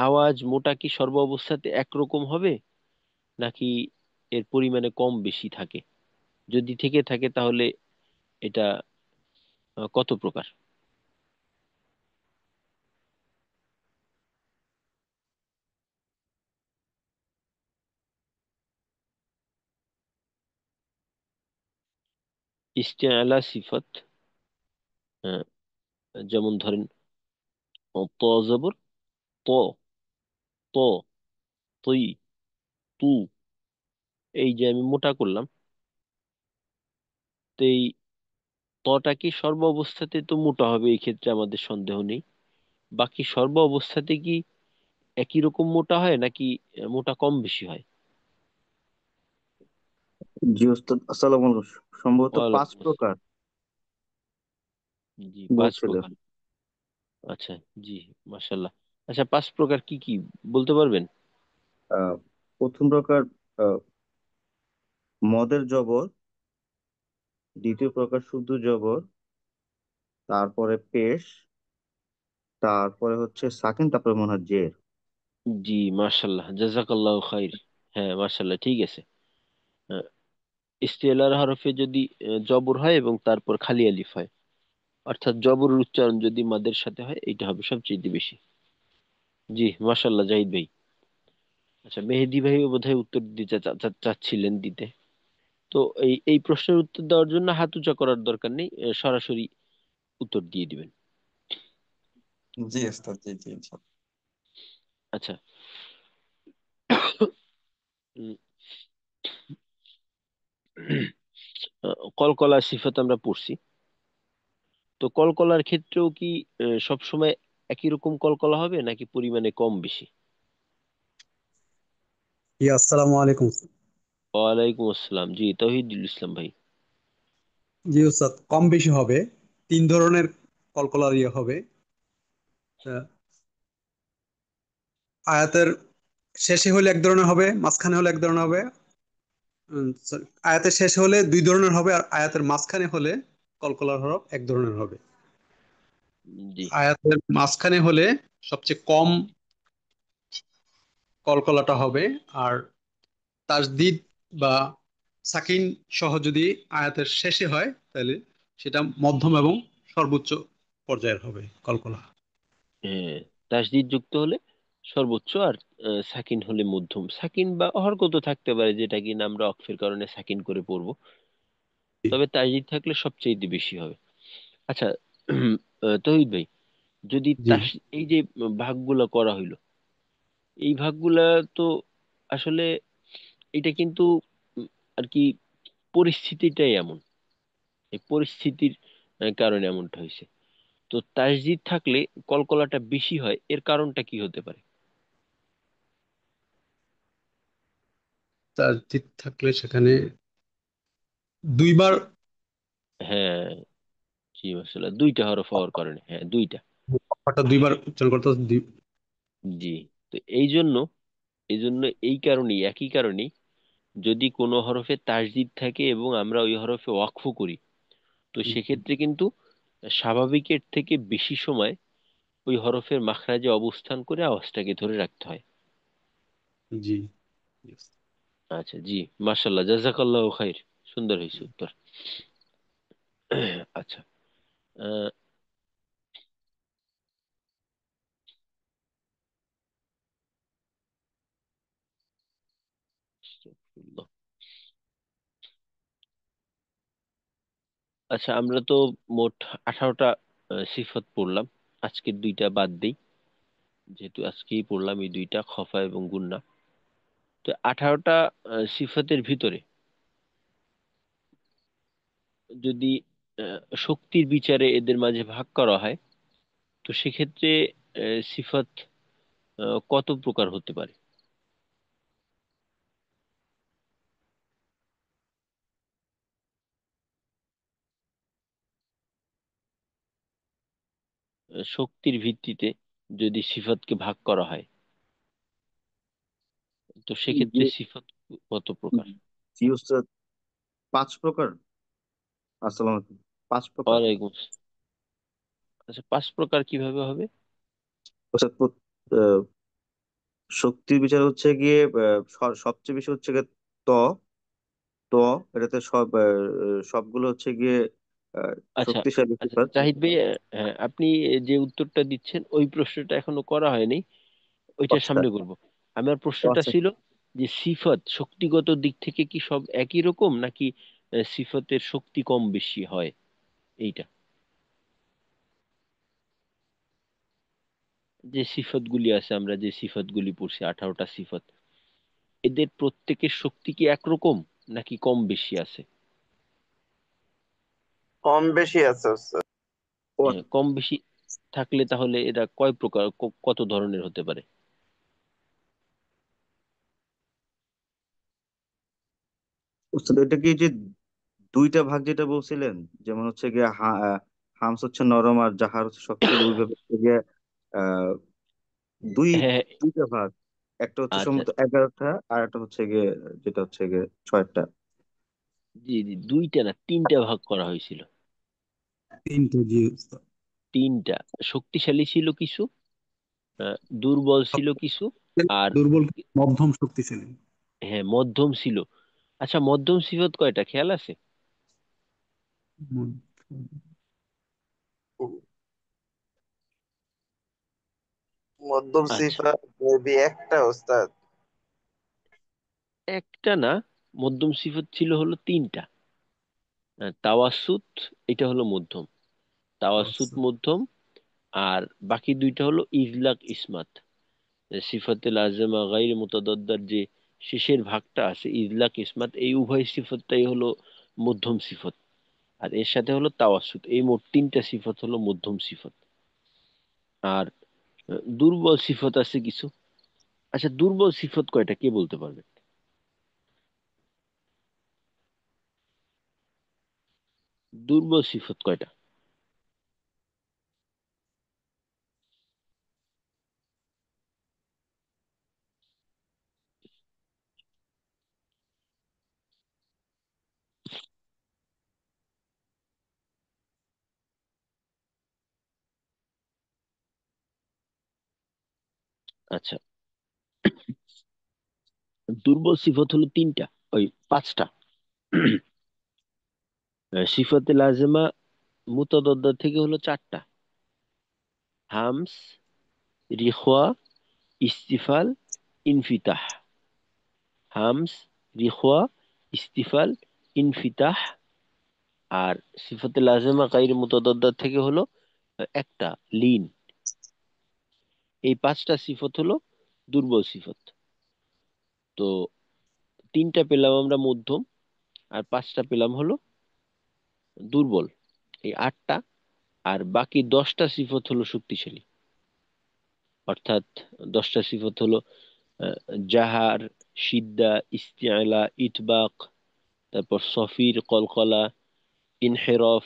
আওয়াজ মোটা কি সর্ব অবস্থাতে একরকম হবে, নাকি এর পরিমাণে কম বেশি থাকে? যদি থেকে থাকে তাহলে এটা কত প্রকার? ইস্তেআলা সিফাত, আহ, যেমন ধরেন ত জবর ত, ত, তই, তু, এই যে আমি মোটা করলাম, তো এই তটা কি সর্ব অবস্থাতে তো মোটা হবে, এই ক্ষেত্রে আমাদের সন্দেহ নেই। বাকি সর্ব অবস্থাতে কি একই রকম মোটা হয়, নাকি মোটা কম বেশি হয়? জি ওস্তাদ, আসসালামু আলাইকুম। সম্ভবত পাঁচ ওয়ালাইকুম প্রকার আসসালাম। জি, পাঁচ বলছিলেন। প্রকার। আচ্ছা, জি, মাশাল্লাহ। আচ্ছা, পাঁচ প্রকার কি কি বলতে পারবেন? আহ, প্রথম প্রকার আহ, মদের জবর, দ্বিতীয় প্রকার শুদ্ধ জবর, তারপরে পেশ, তারপরে হচ্ছে সাকিন, তারপরে মনে হয় জের। জি, মাশাল্লাহ, জাযাকাল্লাহ খাইর। হ্যাঁ, মাশাল্লাহ, ঠিক আছে। আহ, ইস্তেলার হরফে যদি জবর হয় এবং তারপর খালি আলিফ হয়, অর্থাৎ জবরের উচ্চারণ যদি মাদের সাথে হয়, এটা হবে সবচেয়ে বেশি। জি, মাশাল্লাহ জাহিদ ভাই। আচ্ছা, মেহেদি ভাইও বোধহয় উত্তর দিতে চাচ্ছিলেন দিতে। তো এই এই প্রশ্নের উত্তর দেওয়ার জন্য হাত উঁচা করার দরকার নেই, সরাসরি উত্তর দিয়ে দিবেন। জি ওস্তাদ, জি জি ইনশাআল্লাহ। আচ্ছা, উম, কলকলা সিফাত আমরা পড়ছি। তো কলকলার ক্ষেত্রেও কি সব সময় একই রকম কলকলা হবে, নাকি পরিমাণে কম বেশি? আসসালামু আলাইকুম। ওয়ালাইকুম আসসালাম। জি, তৌহিদুল ইসলাম ভাই। জি ওস্তাদ, কম বেশি হবে। তিন ধরনের কলকলা ইয়ে হবে। আহ, আয়াতের শেষে হলে এক ধরনের হবে, মাঝখানে হলে এক ধরনের হবে। sorry, আয়াতের শেষে হলে দুই ধরনের হবে, আর আয়াতের মাঝখানে হলে কলকলার হরফ এক ধরনের হবে। জি। আয়াতের মাঝখানে হলে সবচেয়ে কম কলকলাটা হবে, আর তাসদিদ বা সাকিন সহ যদি আয়াতের শেষে হয় তাহলে সেটা মধ্যম এবং সর্বোচ্চ পর্যায়ের হবে কলকলা। হ্যাঁ, তাসদিদ যুক্ত হলে সর্বোচ্চ, আর সাকিন হলে মধ্যম। সাকিন বা হরকত থাকতে পারে, যেটা কিনা আমরা অক্ফের কারণে সাকিন করে পড়বো। তবে তাসদিদ থাকলে সবচেয়ে বেশি হবে। আচ্ছা, তৌহিদ ভাই, যদি জি। এই যে ভাগগুলা করা হইলো, এই ভাগগুলা তো আসলে এটা কিন্তু উম, আর কি পরিস্থিতিটাই এমন, এই পরিস্থিতির কারণে এমনটা হয়েছে। তো তাসদিদ থাকলে কলকলাটা বেশি হয়, এর কারণটা কি হতে পারে? তাসদিদ থাকলে সেখানে দুইবার হ্যাঁ, জি, আসলে দুইটা হরফ হওয়ার কারণে, হ্যাঁ দুইটা। অক্ষরটা দুইবার উচ্চারণ করতে হবে। জি। তো এই জন্য এই কারণেই, একই কারণেই, যদি কোনো হরফে তাসদিদ থাকে এবং আমরা ওই হরফে ওয়াকফ করি, তো সেক্ষেত্রে কিন্তু স্বাভাবিকের থেকে বেশি সময় ওই হরফের মাখরাজে অবস্থান করে আওয়াজটাকে ধরে রাখতে হয়। জি। আচ্ছা, জি, মাশাল্লাহ, জাযাকাল্লাহু খাইর। সুন্দর হয়েছে উত্তর। আচ্ছা। আহ, আস্তাগফিরুল্লাহ। আচ্ছা, আমরা তো মোট 18টা সিফত পড়লাম, আজকের দুইটা বাদ দেই, যেহেতু আজকেই পড়লাম এই দুইটা, খফা এবং গুন্না। তো 18টা সিফাতের ভিতরে যদি শক্তির বিচারে এদের মাঝে ভাগ করা হয়, তো সেক্ষেত্রে সিফাত কত প্রকার হতে পারে? শক্তির ভিত্তিতে যদি সিফাতকে ভাগ করা হয়, তো সেক্ষেত্রে জি সিফাত কত প্রকার? জি উস্তাদ, 5 প্রকার। আসসালামু আলাইকুম। 5 প্রকার। ওয়ালাইকুম আসসালাম। আচ্ছা, 5 প্রকার কিভাবে হবে? উস্তাদ, শক্তির বিচার হচ্ছে গিয়ে সবচেয়ে বেশি হচ্ছে গিয়ে ত ত এটাতে সবগুলো হচ্ছে গিয়ে আহ, আচ্ছা। শক্তিশালী আচ্ছা, সিফাত। জাহিদ ভাই, হ্যাঁ, আপনি যে উত্তরটা দিচ্ছেন ওই প্রশ্নটা এখনো করা হয়নি, ওইটা আচ্ছা। সামনে করব। আমার প্রশ্নটা আচ্ছা ছিল যে সিফাত শক্তিগত দিক থেকে কি সব একই রকম, নাকি সিফাতের শক্তি কম বেশি হয়, এইটা। যে সিফাত গুলি আছে, আমরা যে সিফাত গুলি পড়ছি, 18টা সিফাত, এদের প্রত্যেকের শক্তি কি একরকম, নাকি কম বেশি আছে? কম বেশি আছে উস্তাদ। ও কম বেশি থাকলে তাহলে এরা কয় প্রকার, কত ধরনের হতে পারে? উস্তাদ, এটা কি যে দুইটা ভাগ যেটা বলছিলেন, যেমন হচ্ছে গিয়ে হামস হচ্ছে নরম আর জাহার হচ্ছে শক্তিশালী, ওইভাবে হচ্ছে গিয়ে আহ দুই হ্যাঁ, হ্যাঁ, দুইটা ভাগ। একটা হচ্ছে আচ্ছা, সম্ভবত 11টা, আর একটা হচ্ছে গিয়ে যেটা হচ্ছে গিয়ে 6টা। জি, জি, দুইটা না তিনটা ভাগ করা হয়েছিল। তিনটে, জি উস্তাদ। তিনটা। শক্তিশালী ছিল কিছু, দুর্বল ছিল কিছু, আর দুর্বল, মধ্যম, শক্তিশালী। হ্যাঁ মধ্যম ছিল। আচ্ছা, মধ্যম সিফত কয়টা খেয়াল আছে? মধ্যম। মধ্যম আচ্ছা, সিফাত মেবি একটা উস্তাদ। একটা না, মধ্যম সিফত ছিল হলো তিনটা। তাওয়াসুত, এটা হলো মধ্যম, তাওয়াসুত আচ্ছা। মধ্যম। আর বাকি দুইটা হলো ইজলাক ইসমাত। সিফাতে লাজেমা গাইর মুতাদাদ্দার যে শেষের ভাগটা আছে, ইজলাক ইসমাত, এই উভয় সিফতটাই হলো মধ্যম সিফত। আর এর সাথে হলো তাওয়াসুত, এই মোট তিনটা সিফত হলো মধ্যম সিফত। আর দুর্বল সিফত আছে কিছু। আচ্ছা, দুর্বল সিফত কয়টা কে বলতে পারবে? দুর্বল সিফত কয়টা? আচ্ছা, দুর্বল সিফত হলো তিনটা, ওই পাঁচটা। সিফাতে লাজেমা মুতাদাদ্দা থেকে হলো চারটা: হামস, রিখওয়া, ইস্তিফাল, ইনফিতাহ। হামস, রিখওয়া, ইস্তিফাল, ইনফিতাহ। আর সিফাতে লাজেমা গাইর মুতাদাদ্দা থেকে হলো একটা, লিন। এই পাঁচটা সিফত হলো দুর্বল সিফত। তো তিনটা পেলাম আমরা মধ্যম, আর পাঁচটা পেলাম হলো দুর্বল, এই আটটা। আর বাকি 10টা সিফত হলো শক্তিশালী। অর্থাৎ 10টা সিফত হলো আহ, জাহার, সিদ্দা, ইস্তিআলা, ইতবাক, তারপর সফির, কলকলা, ইনহেরফ,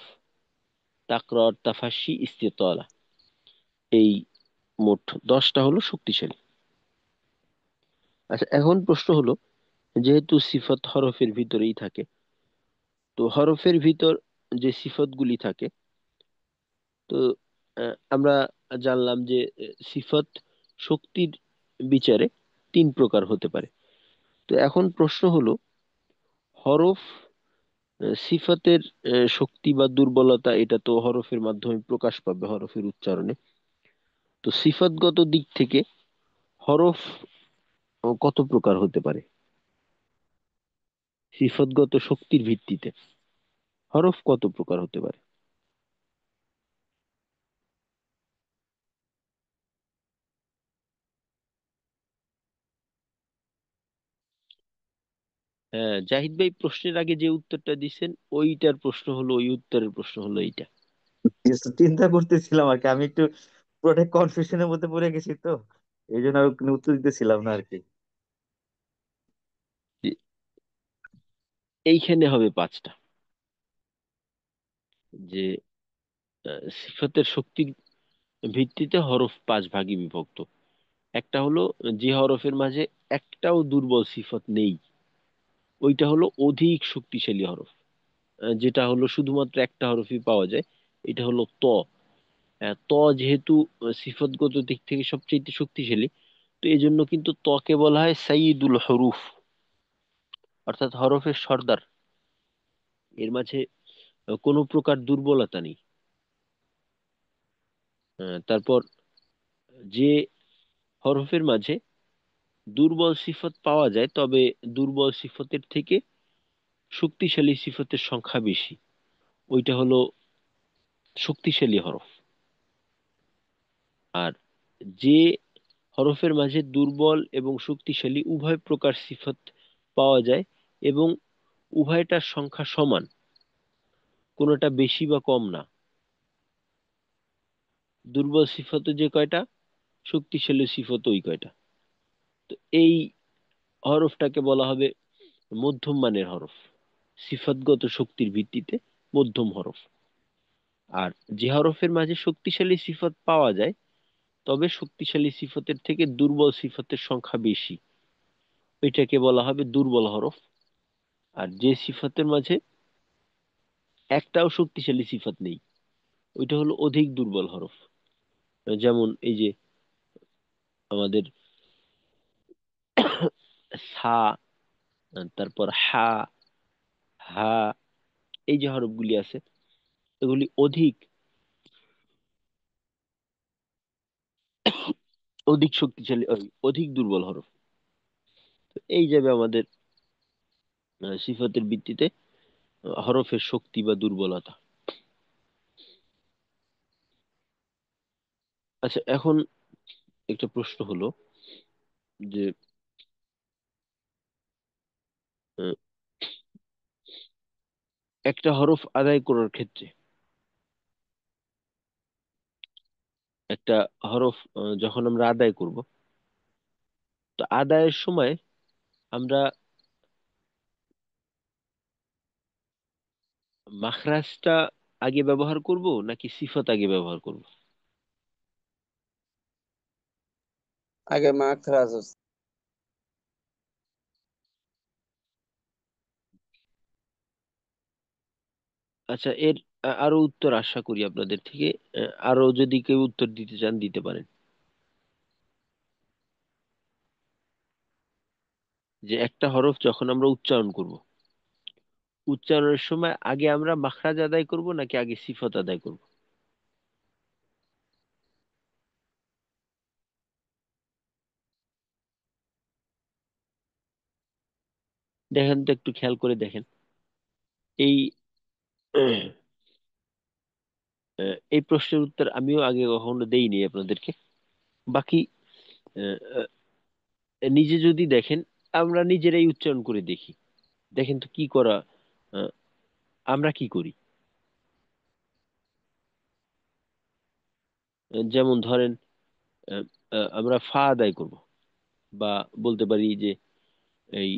তাকরার, তাফাশি, ইস্তিতালা। এই মোট 10টা হলো শক্তিশালী। আচ্ছা, এখন প্রশ্ন হলো, যেহেতু সিফত হরফের ভিতরেই থাকে, তো হরফের ভিতর যে সিফতগুলি থাকে, তো আমরা জানলাম যে সিফত শক্তির বিচারে 3 প্রকার হতে পারে। তো এখন প্রশ্ন হলো, হরফ সিফাতের শক্তি বা দুর্বলতা এটা তো হরফের মাধ্যমে প্রকাশ পাবে, হরফের উচ্চারণে। তো সিফাতগত দিক থেকে হরফ কত প্রকার হতে পারে? সিফাতগত শক্তির ভিত্তিতে হরফ কত প্রকার হতে পারে? হ্যাঁ, জাহিদ ভাই প্রশ্নের আগে যে উত্তরটা দিচ্ছেন ওইটার প্রশ্ন হলো, ওই উত্তরের প্রশ্ন হলো এইটা। চিন্তা করতেছিলাম আর কি, আমি একটু পুরোটাই কনফিউশনের মধ্যে পড়ে গেছি তো, এই জন্য আর কোনো উত্তর দিতেছিলাম না আর কি। যে এইখানে হবে 5টা। যে সিফাতের শক্তির ভিত্তিতে হরফ 5 ভাগে বিভক্ত। একটা হলো যে হরফের মাঝে একটাও দুর্বল সিফত নেই, ওইটা হলো অধিক শক্তিশালী হরফ। যেটা হলো শুধুমাত্র একটা হরফই পাওয়া যায়, এটা হলো ত। ত যেহেতু সিফতগত দিক থেকে সবচেয়ে শক্তিশালী, তো এই জন্য কিন্তু তকে বলা হয় সাইয়্যিদুল হরুফ, অর্থাৎ হরফের সর্দার। এর মাঝে কোনো প্রকার দুর্বলতা নেই। তারপর যে হরফের মাঝে দুর্বল সিফত পাওয়া যায়, তবে দুর্বল সিফতের থেকে শক্তিশালী সিফতের সংখ্যা বেশি, ওইটা হলো শক্তিশালী হরফ। আর যে হরফের মাঝে দুর্বল এবং শক্তিশালী উভয় প্রকার সিফত পাওয়া যায়, এবং উভয়টার সংখ্যা সমান, কোনোটা বেশি বা কম না। দুর্বল সিফত যে কয়টা, শক্তিশালী সিফত ওই কয়টা। তো এই হরফটাকে বলা হবে মধ্যম মানের হরফ, সিফাতগত শক্তির ভিত্তিতে মধ্যম হরফ। আর যে হরফের মাঝে শক্তিশালী সিফত পাওয়া যায়, তবে শক্তিশালী সিফতের থেকে দুর্বল সিফতের সংখ্যা বেশি, ওইটাকে বলা হবে দুর্বল হরফ। আর যে সিফতের মাঝে একটাও শক্তিশালী সিফত নেই, ওইটা হলো অধিক দুর্বল হরফ। যেমন এই যে আমাদের সা, তারপর হা, হা, এই যে হরফগুলি আছে, এগুলি অধিক অধিক শক্তিশালী, অধিক দুর্বল হরফ। তো এই যাবে আমাদের সিফাতের ভিত্তিতে হরফের শক্তি বা দুর্বলতা। আচ্ছা, এখন একটা প্রশ্ন হলো যে আহ, একটা হরফ আদায় করার ক্ষেত্রে, একটা হরফ যখন আমরা আদায় করব, তো আদায়ের সময় আমরা মাখরাজটা আগে ব্যবহার করব নাকি সিফাত আগে ব্যবহার করব? আগে মাখরাজ আছে। আচ্ছা, এর আরো উত্তর আশা করি আপনাদের থেকে। আরো যদি কেউ উত্তর দিতে চান দিতে পারেন। যে একটা হরফ যখন আমরা উচ্চারণ করব, উচ্চারণের সময় আগে আমরা মাখরাজ আদায় করব নাকি আগে সিফত আদায় করব? দেখেন তো, একটু খেয়াল করে দেখেন। এই এই প্রশ্নের উত্তর আমিও আগে কখনো দেইনি আপনাদেরকে। বাকি আহ, আহ, নিজে যদি দেখেন, আমরা নিজেরাই উচ্চারণ করে দেখি। দেখেন তো কি করা, আহ, আমরা কি করি। যেমন ধরেন, আহ, আমরা ফা আদায় করব, বা বলতে পারি যে এই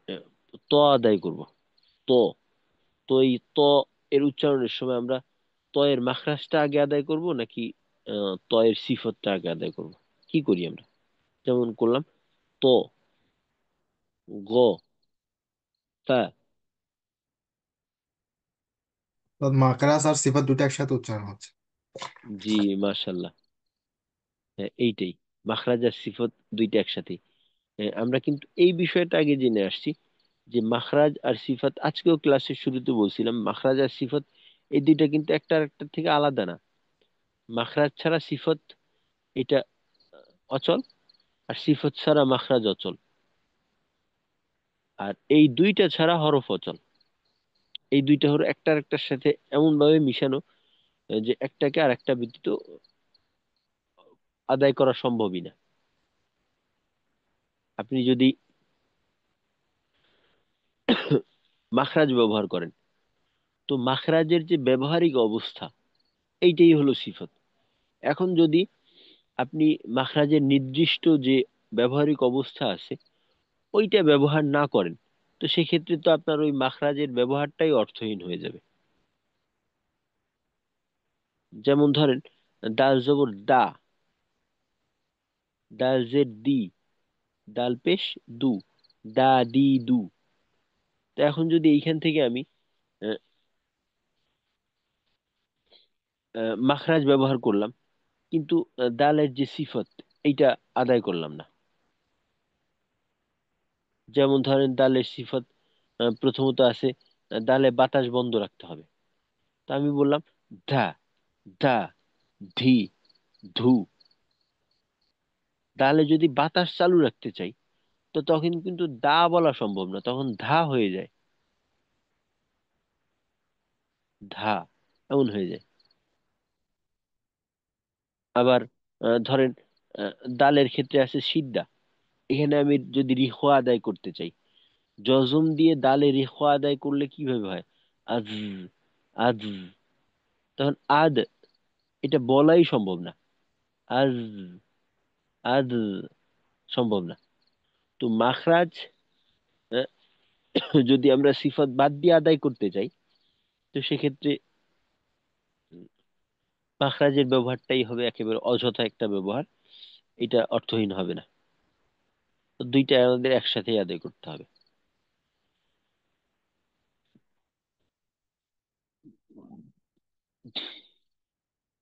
আহ, ত আদায় করব। ত তো এই ত এর উচ্চারণের সময় আমরা ত এর মাখরাজটা আগে আদায় করব নাকি ত এর সিফতটা আগে আদায় করব? কি করি আমরা? যেমন করলাম ত, গ, ফা। তো মাকরাস আর সিফাত দুটো একসাথে উচ্চারণ হচ্ছে। জি, মাশাল্লাহ। হ্যাঁ, এইটাই, মাখরাজ আর সিফত দুইটা একসাথে। আমরা কিন্তু এই বিষয়টা আগে জেনে আসছি যে মাখরাজ আর সিফাত, আজকেও ক্লাসের শুরুতে বলছিলাম, মাখরাজ আর সিফাত এই দুইটা কিন্তু একটা আরেকটা থেকে আলাদা না। মাখরাজ ছাড়া সিফত এটা অচল, আর সিফত ছাড়া মাখরাজ অচল। আর এই দুইটা ছাড়া হরফ অচল। এই দুইটা হলো একটা আরেকটার সাথে এমন ভাবে মিশানো যে একটাকে আর একটা ব্যতীত আদায় করা সম্ভবই না। আপনি যদি মাখরাজ ব্যবহার করেন, তো মাখরাজের যে ব্যবহারিক অবস্থা, এইটাই হলো সিফত। এখন যদি আপনি মাখরাজের নির্দিষ্ট যে ব্যবহারিক অবস্থা আছে ওইটা ব্যবহার না করেন, তো সেক্ষেত্রে তো আপনার ওই মাখরাজের ব্যবহারটাই অর্থহীন হয়ে যাবে। যেমন ধরেন, দাল জবর দা, দাল জের দি, দাল পেশ দু, দা দি দু। তো এখন যদি এইখান থেকে আমি আহ, মাখরাজ ব্যবহার করলাম, কিন্তু দালের যে সিফত এইটা আদায় করলাম না। যেমন ধরেন দালের সিফত প্রথমত আছে, দালে বাতাস বন্ধ রাখতে হবে। তা আমি বললাম ধা, দা, ধি, ধু। তাহলে যদি বাতাস চালু রাখতে চাই, তো তখন কিন্তু দা বলা সম্ভব না, তখন ধা হয়ে যায়, ধা এমন হয়ে যায়। আবার ধরেন, আহ, দালের ক্ষেত্রে আছে সিদ্ধা। এখানে আমি যদি রিখোয়া আদায় করতে চাই, জজম দিয়ে দালে রিখোয়া আদায় করলে কিভাবে হয়? আজ, আজ। তখন আদ, এটা বলাই সম্ভব না। আজ, আদ, সম্ভব না। তো মাখরাজ আহ, যদি আমরা সিফাত বাদ দিয়ে আদায় করতে চাই, তো সেক্ষেত্রে মাখরাজের ব্যবহারটাই হবে একেবারে অযথা একটা ব্যবহার, এটা অর্থহীন হবে না। তো দুইটা আমাদের একসাথেই আদায় করতে হবে।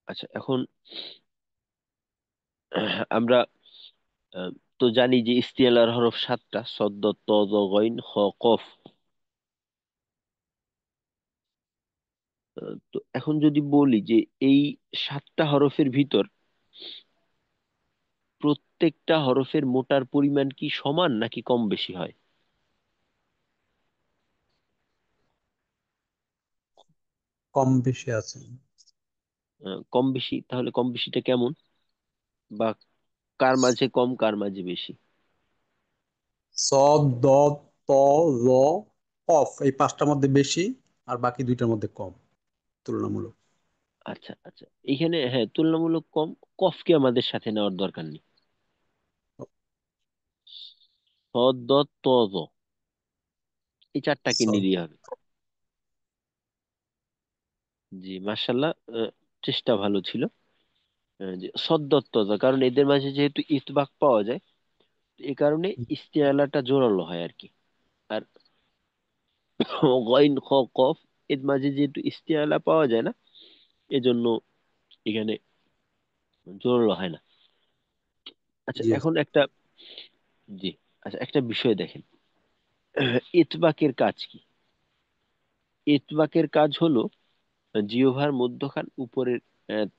আচ্ছা, এখন আমরা আহ, তো জানি যে ইস্তিআলার হরফ সাতটা: সদ্দ, ত, জ, গইন, খ, কফ। তো এখন যদি বলি যে এই সাতটা হরফের ভিতর প্রত্যেকটা হরফের মোটার পরিমাণ কি সমান নাকি কম বেশি হয়? কম বেশি আছে। কম বেশি, তাহলে কম বেশিটা কেমন, বা কার মাঝে কম কার মাঝে বেশি? সদ, দদ, ত, জ, কফ এই পাঁচটার মধ্যে বেশি, আর বাকি দুইটার মধ্যে কম তুলনামূলক। আচ্ছা আচ্ছা, এখানে হ্যাঁ তুলনামূলক কম। কফকে আমাদের সাথে নেওয়ার দরকার নেই। স, দ, ত, জ, এই চারটাকে সদ, নিলেই হবে। জি, মার্শাল্লাহ। চেষ্টা ভালো ছিল। যে সদ্দত্ততা, কারণ এদের মাঝে যেহেতু ইতবাক পাওয়া যায়, তো এই কারণে ইস্তিআলাটা জোরালো হয় আর কি। আর গইন, খ, কফ, এর মাঝে যেহেতু ইস্তিআলা পাওয়া যায় না, এজন্য এখানে জোরালো হয় না। আচ্ছা, জি। এখন একটা, জি, আচ্ছা একটা বিষয় দেখেন। ইতবাকের কাজ কি? ইতবাকের কাজ হলো জিহ্বার মধ্যখান উপরের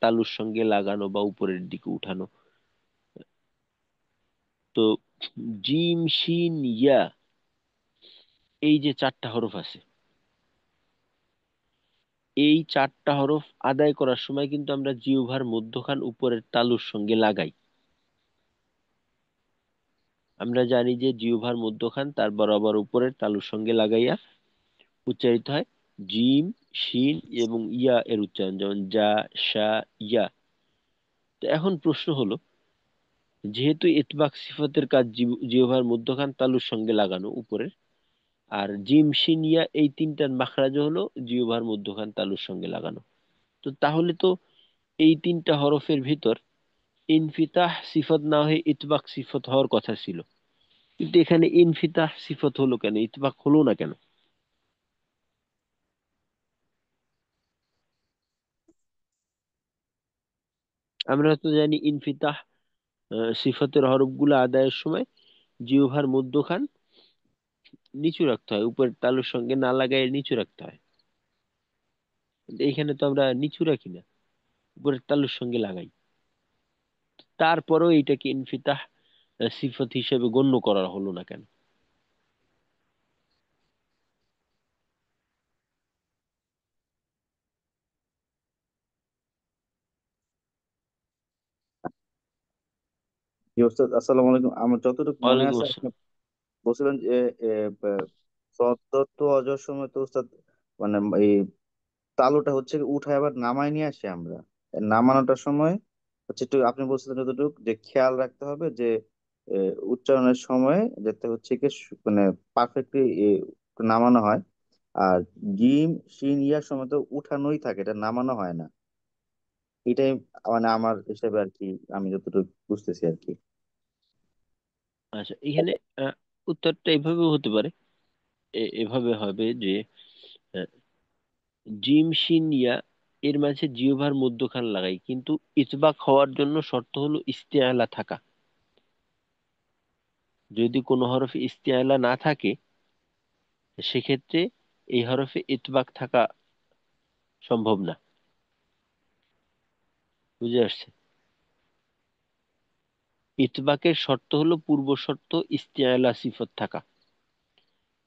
তালুর সঙ্গে লাগানো বা উপরের দিকে উঠানো। তো জিম শিন ইয়া, এই যে চারটা হরফ আছে, এই চারটা হরফ আদায় করার সময় কিন্তু আমরা জিহ্বার মধ্যখান উপরের তালুর সঙ্গে লাগাই। আমরা জানি যে জিহ্বার মধ্যখান তার বরাবর উপরের তালুর সঙ্গে লাগাইয়া উচ্চারিত হয় জিম, শিন এবং ইয়া এর উচ্চারণ, যেমন জা, শা, ইয়া। তো এখন প্রশ্ন হলো, যেহেতু ইতবাক সিফাতের কাজ জিহ্বার মধ্যখান তালুর সঙ্গে লাগানো উপরের, আর জিম, শিন, ইয়া এই তিনটার মাখরাজ হলো জিহ্বার মধ্যখান তালুর সঙ্গে লাগানো, তো তাহলে তো এই তিনটা হরফের ভিতর ইনফিতাহ সিফত না হয়ে ইতবাক সিফত হওয়ার কথা ছিল, কিন্তু এখানে ইনফিতাহ সিফত হলো কেন, ইতবাক হলো না কেন? আমরা তো জানি ইনফিতাহ সিফতের হরফগুলো আদায়ের সময় জিহ্বার মধ্যখান নিচু রাখতে হয়, উপরের তালুর সঙ্গে না লাগায় নিচু রাখতে হয়। কিন্তু এইখানে তো আমরা নিচু রাখি না, উপরের তালুর সঙ্গে লাগাই। তারপরেও এইটাকে ইনফিতাহ সিফত হিসেবে গণ্য করা হলো না কেন? জি ওস্তাদ, আসসালামু আলাইকুম। আমার যতটুকু মনে ওয়ালাইকুম আছে আপনি আসসালাম। বলছিলেন যে সদ্যত্ব অজর সময় তো ওস্তাদ মানে এই তালুটা হচ্ছে উঠায় আবার নামায় নিয়ে আসি আমরা। নামানোটার সময় হচ্ছে একটু আপনি বলছিলেন যতটুকু যে খেয়াল রাখতে হবে যে উচ্চারণের সময় যাতে হচ্ছে কি মানে পারফেক্টলি নামানো হয়। আর জিম শিন ইয়ার সময় তো উঠানোই থাকে, এটা নামানো হয় না। এটাই মানে আমার হিসেবে আর কি, আমি যতটুকু বুঝতেছি আর কি। আচ্ছা, এখানে আহ, উত্তরটা এভাবেও হতে পারে। এভাবে হবে যে আহ, জিম, শিন, ইয়া এর মাঝে জিহ্বার মধ্যখান লাগাই, কিন্তু ইতবাক হওয়ার জন্য শর্ত হলো ইস্তেআলা থাকা। যদি কোনো হরফে ইস্তেআলা না থাকে, সেক্ষেত্রে এই হরফে ইতবাক থাকা সম্ভব না। বুঝে আসছে? ইতবাকের শর্ত হলো পূর্ব শর্ত ইস্তেআলা সিফত থাকা।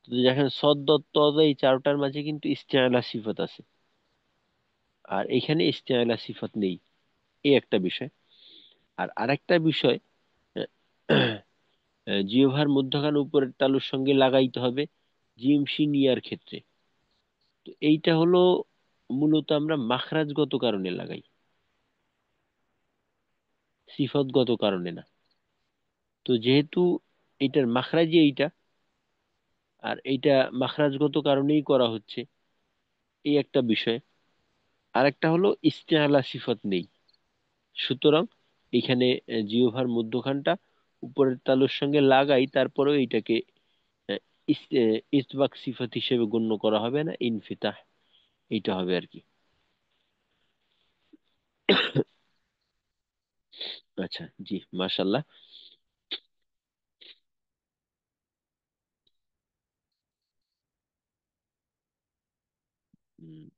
তো দেখেন সদ, দত, ত, জ এই চারটার মাঝে কিন্তু ইস্তেআলা সিফত আছে, আর এখানে ইস্তেআলা সিফত নেই। এই একটা বিষয়। আর আরেকটা বিষয়, জিহ্বার মধ্যখান উপরের তালুর সঙ্গে লাগাইতে হবে জিম, শিন, ইয়ার ক্ষেত্রে। তো এইটা হলো মূলত আমরা মাখরাজগত কারণে লাগাই, সিফতগত কারণে না। তো যেহেতু এটার মাখরাজি এইটা, আর এইটা মাখরাজগত কারণেই করা হচ্ছে, এই একটা বিষয়। আরেকটা হলো ইস্তেআলা সিফত নেই, সুতরাং এখানে জিহ্বার মধ্যখানটা উপরের তালুর সঙ্গে লাগাই, তারপরেও এটাকে আহ, ইসবাক সিফত হিসেবে গণ্য করা হবে না, ইনফিতাহ এইটা হবে আর কি। আচ্ছা, জি, মাশাল্লাহ। উম,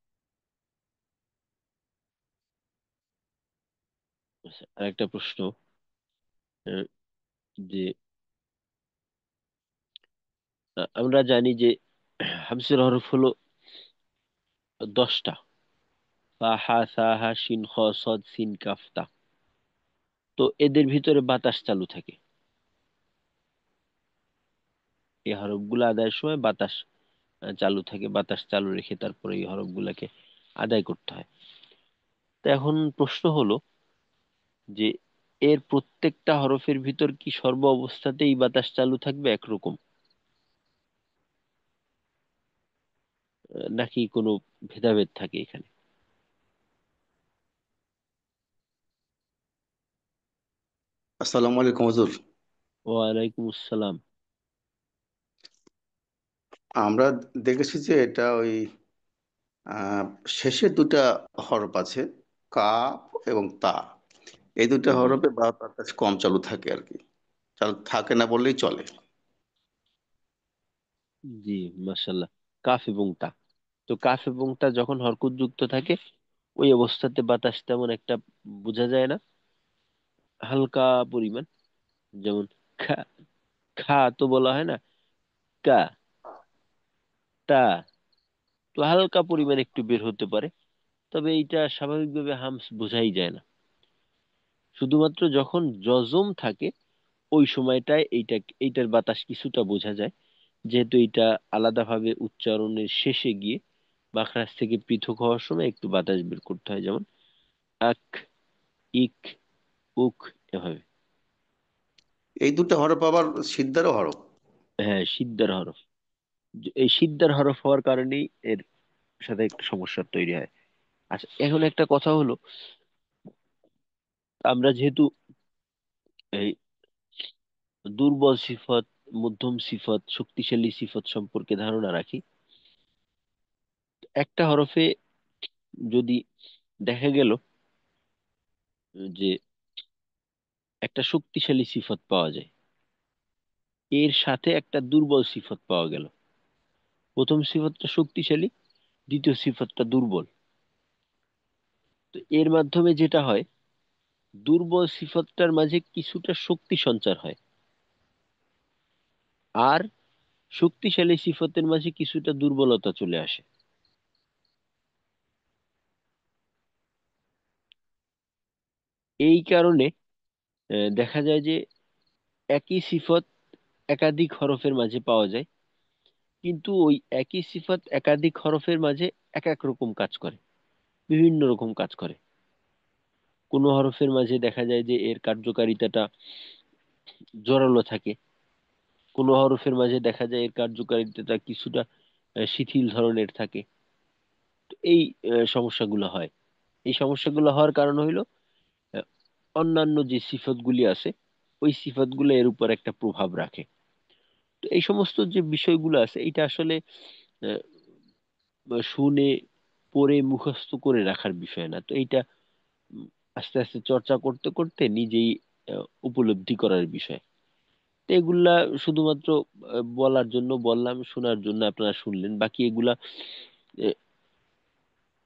আচ্ছা, আরেকটা প্রশ্ন, আহ, যে আমরা জানি যে হামসের হরফ হলো 10টা: ফা, হা, সা, হা, শিন, খ, সদ, সিন, কাফ, তা। তো এদের ভিতরে বাতাস চালু থাকে, এই হরফগুলো আদায়ের সময় বাতাস চালু থাকে, বাতাস চালু রেখে তারপরে এই হরফগুলাকে আদায় করতে হয়। তো এখন প্রশ্ন হলো যে এর প্রত্যেকটা হরফের ভিতর কি সর্ব অবস্থাতেই বাতাস চালু থাকবে একরকম, নাকি কোনো ভেদাভেদ থাকে এখানে? আসসালামু আলাইকুম হুজুর। ওয়ালাইকুম আসসালাম। আমরা দেখেছি যে এটা ওই আহ, শেষে দুটা হরফ আছে, কাফ এবং তা। এই দুটা হুম, হুম। হরফে বাতাস কম চালু থাকে আর কি, চালু থাকে না বললেই চলে। জি, মাশাল্লাহ। কাফ এবং তা, তো কাফ এবং তা যখন হরকত যুক্ত থাকে ওই অবস্থাতে বাতাস তেমন একটা বোঝা যায় না, হালকা পরিমাণ। যেমন খা, খা তো বলা হয় না, কা, তা, তো হালকা পরিমাণ একটু বের হতে পারে। তবে এইটা স্বাভাবিকভাবে হামস বোঝাই যায় না। শুধুমাত্র যখন জজম থাকে ওই সময়টায় এইটার বাতাস কিছুটা বোঝা যায়, যেহেতু এটা আলাদাভাবে উচ্চারণের শেষে গিয়ে মাখরাজ থেকে পৃথক হওয়ার সময় একটু বাতাস বের করতে হয়, যেমন আক, ইক, উক, এভাবে। এই দুটো হরফ আবার সিদ্ধারও হরফ। হ্যাঁ, সিদ্ধার হরফ। এই সিদ্ধার হরফ হওয়ার কারণেই এর সাথে একটা সমস্যা তৈরি হয়। আচ্ছা, এখন একটা কথা হলো, আমরা যেহেতু এই দুর্বল সিফত, মধ্যম সিফত, শক্তিশালী সিফত সম্পর্কে ধারণা রাখি, একটা হরফে যদি দেখা গেল যে একটা শক্তিশালী সিফত পাওয়া যায়, এর সাথে একটা দুর্বল সিফত পাওয়া গেল, প্রথম সিফতটা শক্তিশালী, দ্বিতীয় সিফতটা দুর্বল, তো এর মাধ্যমে যেটা হয়, দুর্বল সিফতটার মাঝে কিছুটা শক্তি সঞ্চার হয়, আর শক্তিশালী সিফতের মাঝে কিছুটা দুর্বলতা চলে আসে। এই কারণে দেখা যায় যে একই সিফত একাধিক হরফের মাঝে পাওয়া যায়, কিন্তু ওই একই সিফত একাধিক হরফের মাঝে এক এক রকম কাজ করে, বিভিন্ন রকম কাজ করে। কোনো হরফের মাঝে দেখা যায় যে এর কার্যকারিতাটা জোরালো থাকে, কোনো হরফের মাঝে দেখা যায় এর কার্যকারিতাটা কিছুটা শিথিল ধরনের থাকে। তো এই সমস্যাগুলো হয়। এই সমস্যাগুলো হওয়ার কারণ হইলো আহ, অন্যান্য যে সিফতগুলি আছে ওই সিফতগুলো এর উপর একটা প্রভাব রাখে। তো এই সমস্ত যে বিষয়গুলো আছে এটা আসলে আহ, শুনে পড়ে মুখস্থ করে রাখার বিষয় না। তো এইটা উম, আস্তে আস্তে চর্চা করতে করতে নিজেই উপলব্ধি করার বিষয়। তো এগুলা শুধুমাত্র বলার জন্য বললাম, শোনার জন্য আপনারা শুনলেন, বাকি এগুলা আহ,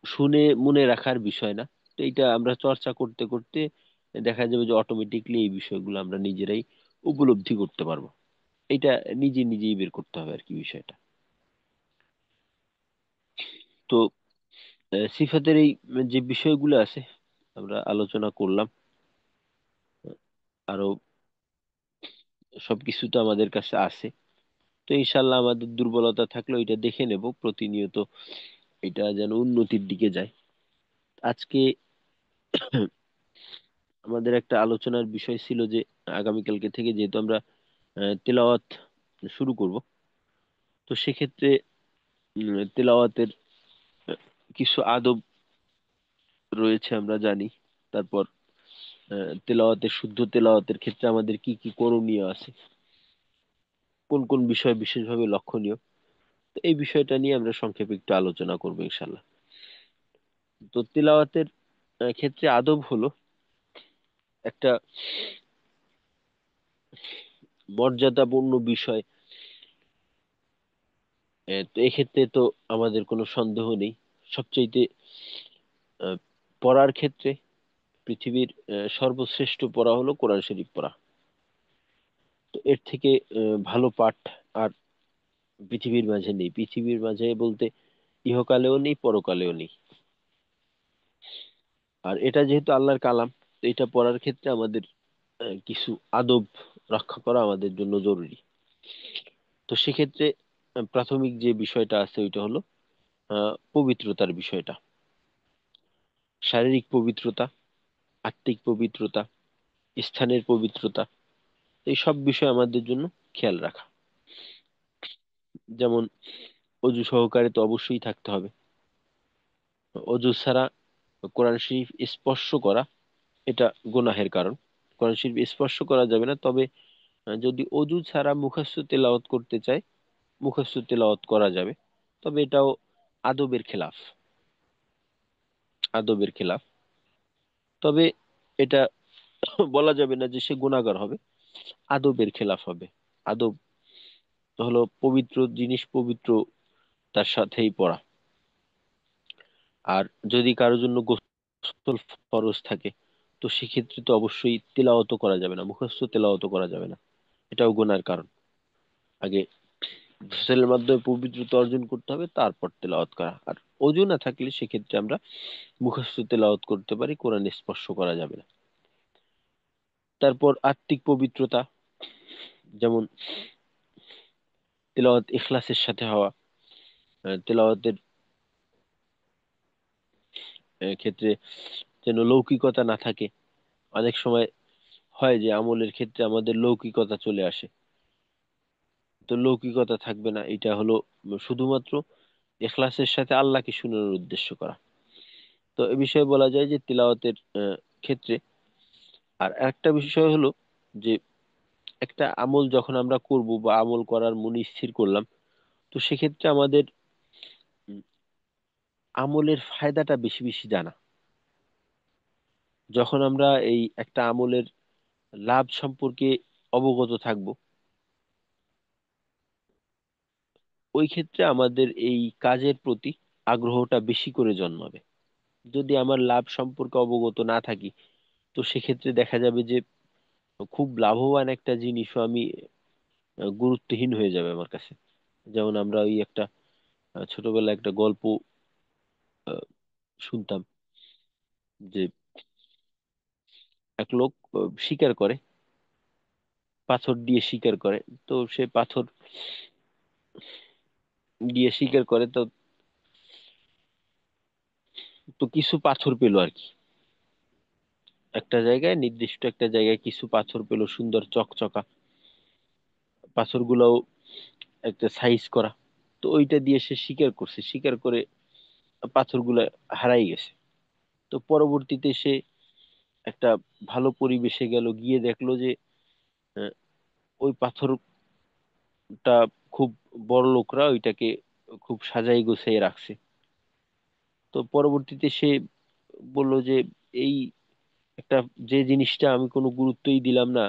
শুনে মনে রাখার বিষয় না। তো এটা আমরা চর্চা করতে করতে দেখা যাবে যে অটোমেটিকলি এই বিষয়গুলো আমরা নিজেরাই উপলব্ধি করতে পারবো। এটা নিজে নিজেই বের করতে হবে আর কি বিষয়টা। তো সিফাতের এই যে বিষয়গুলো আছে আমরা আলোচনা করলাম, আরো সবকিছু তো আমাদের কাছে আছে। তো ইনশাল্লাহ আমাদের দুর্বলতা থাকলেও এটা দেখে নেব প্রতিনিয়ত, এটা যেন উন্নতির দিকে যায়। আজকে আমাদের একটা আলোচনার বিষয় ছিল যে আগামীকালকে থেকে যেহেতু আমরা তেলাওয়াত শুরু করব, তো সেক্ষেত্রে তেলাওয়াতের আহ, কিছু আদব রয়েছে আমরা জানি। তারপর তেলাওয়াতের শুদ্ধ তেলাওয়াতের ক্ষেত্রে আমাদের কি কি করণীয় আছে, কোন কোন বিষয় বিশেষভাবে লক্ষণীয়, তো এই বিষয়টা নিয়ে আমরা সংক্ষেপে একটু আলোচনা করবো ইনশাল্লাহ। তো তিলাওয়াতের ক্ষেত্রে আদব হলো একটা মর্যাদাপূর্ণ বিষয়। তো এক্ষেত্রে তো আমাদের কোনো সন্দেহ নেই, সবচাইতে আহ, পড়ার ক্ষেত্রে পৃথিবীর সর্বশ্রেষ্ঠ পড়া হলো কোরআন শরীফ পড়া। তো এর থেকে ভালো পাঠ আর পৃথিবীর মাঝে নেই, পৃথিবীর মাঝে বলতে ইহকালেও নেই, পরকালেও নেই। আর এটা যেহেতু আল্লাহর কালাম, তো এটা পড়ার ক্ষেত্রে আমাদের কিছু আদব রক্ষা করা আমাদের জন্য জরুরি। তো সেক্ষেত্রে প্রাথমিক যে বিষয়টা আছে ওইটা হলো পবিত্রতার বিষয়টা, শারীরিক পবিত্রতা, আত্মিক পবিত্রতা, স্থানের পবিত্রতা, এই সব বিষয় আমাদের জন্য খেয়াল রাখা। যেমন অজু সহকারে তো অবশ্যই থাকতে হবে। অজু ছাড়া কোরআন শরীফ স্পর্শ করা এটা গুনাহের কারণ। কোরআন শরীফ স্পর্শ করা যাবে না, তবে যদি অজু ছাড়া মুখস্থ তেলাওয়াত করতে চায় মুখস্থ তেলাওয়াত করা যাবে, তবে এটাও আদবের খেলাফ, আদবের খেলাফ। তবে এটা বলা যাবে না যে সে গুনাহগার হবে, আদবের খেলাফ হবে। আদব হলো পবিত্র জিনিস পবিত্র তার সাথেই পড়া। আর যদি কারোর জন্য গোসল ফরজ থাকে, তো সেক্ষেত্রে তো অবশ্যই তেলাওয়াতও করা যাবে না, মুখস্থ তেলাওয়াতও করা যাবে না, এটাও গুনার কারণ। আগে গোসলের মাধ্যমে পবিত্রতা অর্জন করতে হবে, তারপর তেলাওয়াত করা। আর অজু না থাকলে সেক্ষেত্রে আমরা মুখস্থ তেলাওয়াত করতে পারি, কোরআন স্পর্শ করা যাবে না। তারপর আত্মিক পবিত্রতা, যেমন তেলাওয়াত ইখলাসের সাথে হওয়া। তেলাওয়াতের ক্ষেত্রে যেন লৌকিকতা না থাকে। অনেক সময় হয় যে আমলের ক্ষেত্রে আমাদের লৌকিকতা চলে আসে, তো লৌকিকতা থাকবে না, এটা হলো শুধুমাত্র ইখলাসের সাথে আল্লাহকে শুনানোর উদ্দেশ্য করা। তো এ বিষয়ে বলা যায় যে তিলাওয়াতের ক্ষেত্রে আর একটা বিষয় হলো যে একটা আমল যখন আমরা করব বা আমল করার মনে স্থির করলাম, তো সেক্ষেত্রে আমাদের উম, আমলের ফায়দাটা বেশি বেশি জানা। যখন আমরা এই একটা আমলের লাভ সম্পর্কে অবগত থাকব, ওই ক্ষেত্রে আমাদের এই কাজের প্রতি আগ্রহটা বেশি করে জন্মাবে। যদি আমার লাভ সম্পর্কে অবগত না থাকি, তো সেক্ষেত্রে দেখা যাবে যে খুব লাভবান একটা জিনিসও আমি গুরুত্বহীন হয়ে যাবে আমার কাছে। যেমন আমরা ওই একটা ছোটবেলায় একটা গল্প আহ, শুনতাম যে এক লোক শিকার করে, পাথর দিয়ে শিকার করে। তো সে পাথর দিয়ে শিকার করে, তো তো কিছু পাথর পেলো আর কি। একটা জায়গায়, নির্দিষ্ট একটা জায়গায় কিছু পাথর পেলো, সুন্দর চকচকা পাথরগুলোও একটা সাইজ করা। তো ওইটা দিয়ে সে শিকার করছে, শিকার করে পাথরগুলা হারাই গেছে। তো পরবর্তীতে সে একটা ভালো পরিবেশে গেল, গিয়ে দেখলো যে আহ, ওই পাথরটা খুব বড় লোকরা ওইটাকে খুব সাজাই গোছাই রাখছে। তো পরবর্তীতে সে বলল যে এই একটা যে জিনিসটা আমি কোনো গুরুত্বই দিলাম না,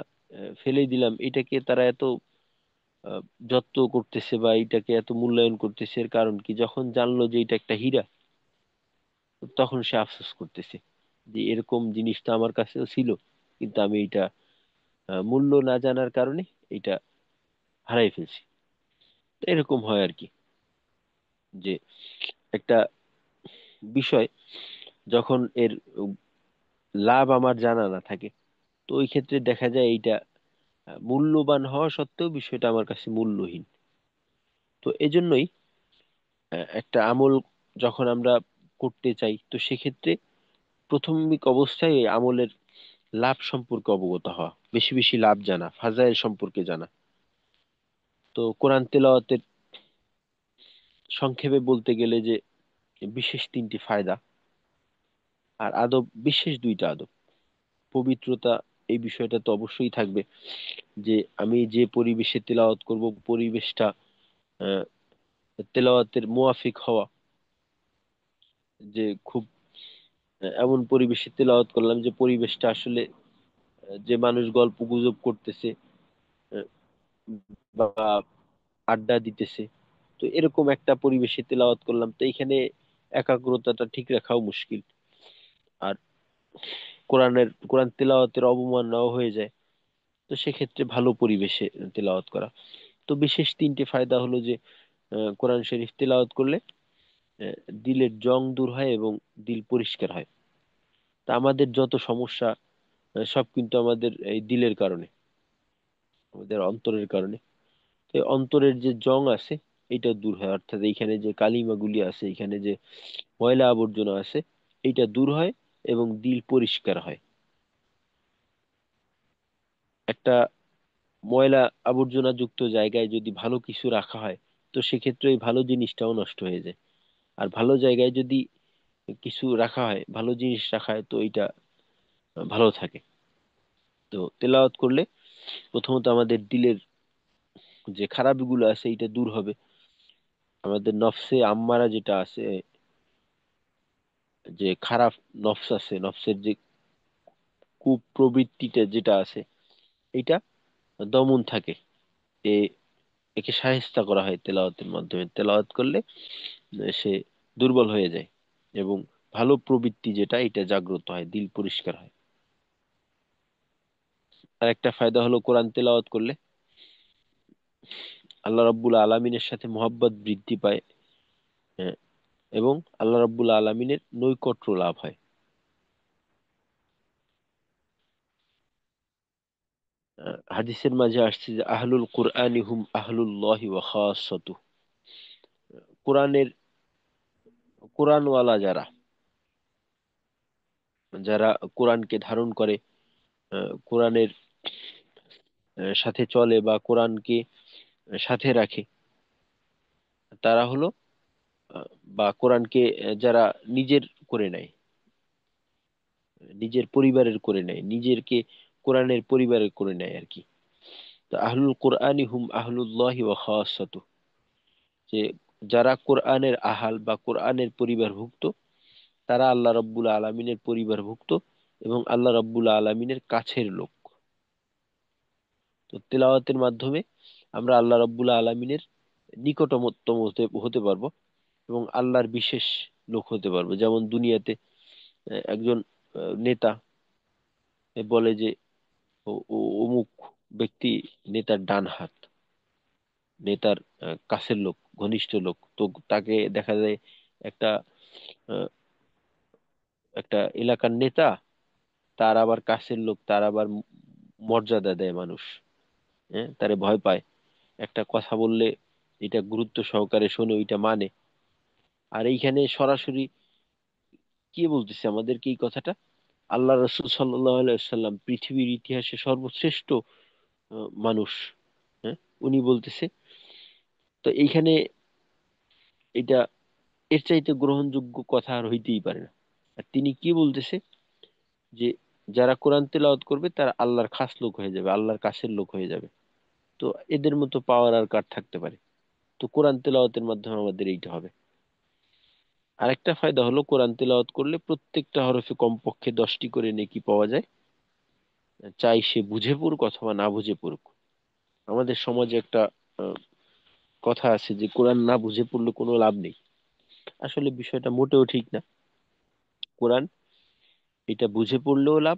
ফেলেই দিলাম, এটাকে তারা এত আহ, যত্ন করতেছে বা এটাকে এত মূল্যায়ন করতেছে, এর কারণ কি? যখন জানলো যে এটা একটা হীরা, তো তখন সে আফসোস করতেছে যে এরকম জিনিসটা আমার কাছেও ছিল, কিন্তু আমি এটা মূল্য না জানার কারণে এটা হারাই ফেলছি। তো এরকম হয় আর কি, যে একটা বিষয় যখন এর লাভ আমার জানা না থাকে, তো ওই ক্ষেত্রে দেখা যায় এইটা মূল্যবান হওয়া সত্ত্বেও বিষয়টা আমার কাছে মূল্যহীন। তো এজন্যই একটা আমল যখন আমরা করতে চাই, তো সেক্ষেত্রে প্রাথমিক অবস্থায় এই আমলের লাভ সম্পর্কে অবগত হওয়া, বেশি বেশি লাভ জানা, ফাজাইল সম্পর্কে জানা। তো কোরআন তেলাওয়াতের সংক্ষেপে বলতে গেলে যে বিশেষ তিনটি ফায়দা, আর আদব বিশেষ দুইটা আদব। পবিত্রতা, এই বিষয়টা তো অবশ্যই থাকবে, যে আমি যে পরিবেশে তেলাওয়াত করব, পরিবেশটা আহ, তেলাওয়াতের মুয়াফিক হওয়া, যে খুব এমন পরিবেশে তেলাওয়াত করলাম যে পরিবেশটা আসলে যে মানুষ গল্প গুজব করতেছে আহ, বা আড্ডা দিতেছে, তো এরকম একটা পরিবেশে তেলাওয়াত করলাম, তো এখানে একাগ্রতাটা ঠিক রাখাও মুশকিল। আর কোরআন তেলাওয়াতের অবমাননাও হয়ে যায়। তো সেক্ষেত্রে ভালো পরিবেশে তেলাওয়াত করা। তো বিশেষ তিনটে ফায়দা হলো যে কোরআন শরীফ তেলাওয়াত করলে আহ, দিলের জং দূর হয় এবং দিল পরিষ্কার হয়। তা আমাদের যত সমস্যা সব কিন্তু আমাদের এই দিলের কারণে, আমাদের অন্তরের কারণে। তো এই অন্তরের যে জং আছে, এটা দূর হয়, অর্থাৎ এইখানে যে কালিমাগুলি আছে, এখানে যে ময়লা আবর্জনা আছে, এইটা দূর হয় এবং দিল পরিষ্কার হয়। একটা ময়লা আবর্জনা যুক্ত জায়গায় যদি ভালো কিছু রাখা হয়, তো সেক্ষেত্রে এই ভালো জিনিসটাও নষ্ট হয়ে যায়। আর ভালো জায়গায় যদি কিছু রাখা হয়, ভালো জিনিস রাখা হয়, তো এটা ভালো থাকে। তো তেলাওয়াত করলে প্রথমত আমাদের দিলের যে খারাপ গুলো আছে এটা দূর হবে। আমাদের নফসে আম্মারা যেটা আছে, যে খারাপ নফস আছে, নফসের যে কুপ্রবৃত্তিটা যেটা আছে, এটা দমন থাকে। এ একে শায়েস্তা করা হয় তেলাওয়াতের মাধ্যমে। তেলাওয়াত করলে সে দুর্বল হয়ে যায় এবং ভালো প্রবৃত্তি যেটা এটা জাগ্রত হয়, দিল পরিষ্কার হয়। আর একটা ফায়দা হলো কোরআন তেলাওয়াত করলে আল্লাহ রাব্বুল আলামিনের সাথে মহব্বত বৃদ্ধি পায়। হ্যাঁ, এবং আল্লাহ রাব্বুল আলামিনের নৈকট্য লাভ হয়। হাদিসের মাঝে আসছে যে আহলুল কুরআনি হুম আহলুল্লাহি ওয়া খাসাতু। কোরআনের কোরআনওয়ালা যারা, যারা কোরআনকে ধারণ করে, কোরআনের সাথে চলে বা কোরআনকে সাথে রাখে, তারা হলো আহ, বা কোরআনকে যারা নিজের করে নেয়, নিজের পরিবারের করে নেয়, নিজেরকে কোরআনের পরিবারের করে নেয় আর কি। তো আহলুল কোরআনি হুম আহলুল্লাহি ওয়া খাসাতু, যে যারা কোরআনের আহাল বা কোরআনের পরিবারভুক্ত, তারা আল্লাহ রাব্বুল আলামিনের পরিবারভুক্ত এবং আল্লাহ রাব্বুল আলামিনের কাছের লোক। তো তেলাওয়াতের মাধ্যমে আমরা আল্লাহ রাব্বুল আলামিনের নিকটতম হতে হতে পারবো এবং আল্লাহর বিশেষ লোক হতে পারবো। যেমন দুনিয়াতে একজন নেতা বলে যে অমুক ব্যক্তি নেতার ডান হাত, নেতার কাছের লোক, ঘনিষ্ঠ লোক। তো তাকে দেখা যায় একটা আহ, একটা এলাকার নেতা, তার আবার কাছের লোক, তার আবার মর্যাদা দেয় মানুষ, হ্যাঁ, তারে ভয় পায়। একটা কথা বললে এটা গুরুত্ব সহকারে শোনে, ওইটা মানে। আর এইখানে সরাসরি কে বলতেছে আমাদেরকে এই কথাটা? আল্লাহ রসুল সাল্লাম, পৃথিবীর ইতিহাসে সর্বশ্রেষ্ঠ মানুষ, হ্যাঁ, উনি বলতেছে। তো এইখানে এটা এর চাইতে গ্রহণযোগ্য কথা আর হইতেই পারে না। আর তিনি কি বলতেছে? যে যারা কোরআন তেলাওয়াত করবে তারা আল্লাহর খাস লোক হয়ে যাবে, আল্লাহর কাছের লোক হয়ে যাবে। তো এদের মতো পাওয়ার আর কার থাকতে পারে? তো কোরআন তেলাওয়াতের মাধ্যমে আমাদের এইটা হবে। আরেকটা ফায়দা হলো কোরআন তেলাওয়াত করলে প্রত্যেকটা হরফে কমপক্ষে 10টি করে নেকি পাওয়া যায়, চাই সে বুঝে পড়ুক অথবা না বুঝে পড়ুক। আমাদের সমাজে একটা আহ, কথা আছে যে কোরআন না বুঝে পড়লে কোনো লাভ নেই। আসলে বিষয়টা মোটেও ঠিক না। কোরআন এটা বুঝে পড়লেও লাভ,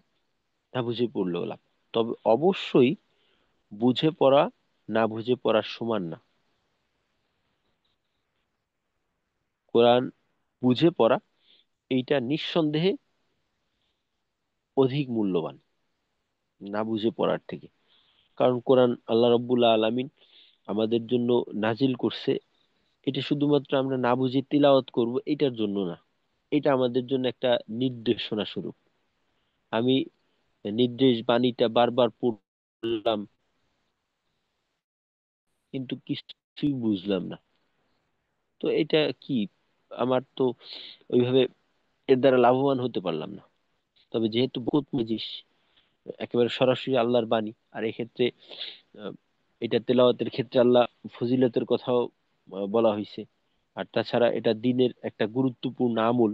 না বুঝে পড়লেও লাভ। তবে অবশ্যই বুঝে পড়া না বুঝে পড়ার সমান না। কোরআন বুঝে পড়া এইটা নিঃসন্দেহে অধিক মূল্যবান না বুঝে পড়ার থেকে। কারণ কোরআন আল্লাহ রাব্বুল আলামিন আমাদের জন্য নাজিল করছে, এটা শুধুমাত্র আমরা না বুঝে তিলাওয়াত করব এটার জন্য না। এটা আমাদের জন্য একটা নির্দেশনা স্বরূপ। আমি নির্দেশ বাণীটা বারবার পড়লাম কিন্তু কিছুই বুঝলাম না, তো এটা কি? আমার তো ওইভাবে এর দ্বারা লাভবান হতে পারলাম না। তবে যেহেতু বহুত মজিস, একেবারে সরাসরি আল্লাহর বাণী, আর এক্ষেত্রে আহ, এটা তেলাওয়াতের ক্ষেত্রে আল্লাহ ফজিলতের কথাও বলা হয়েছে। আর তাছাড়া এটা দিনের একটা গুরুত্বপূর্ণ আমল।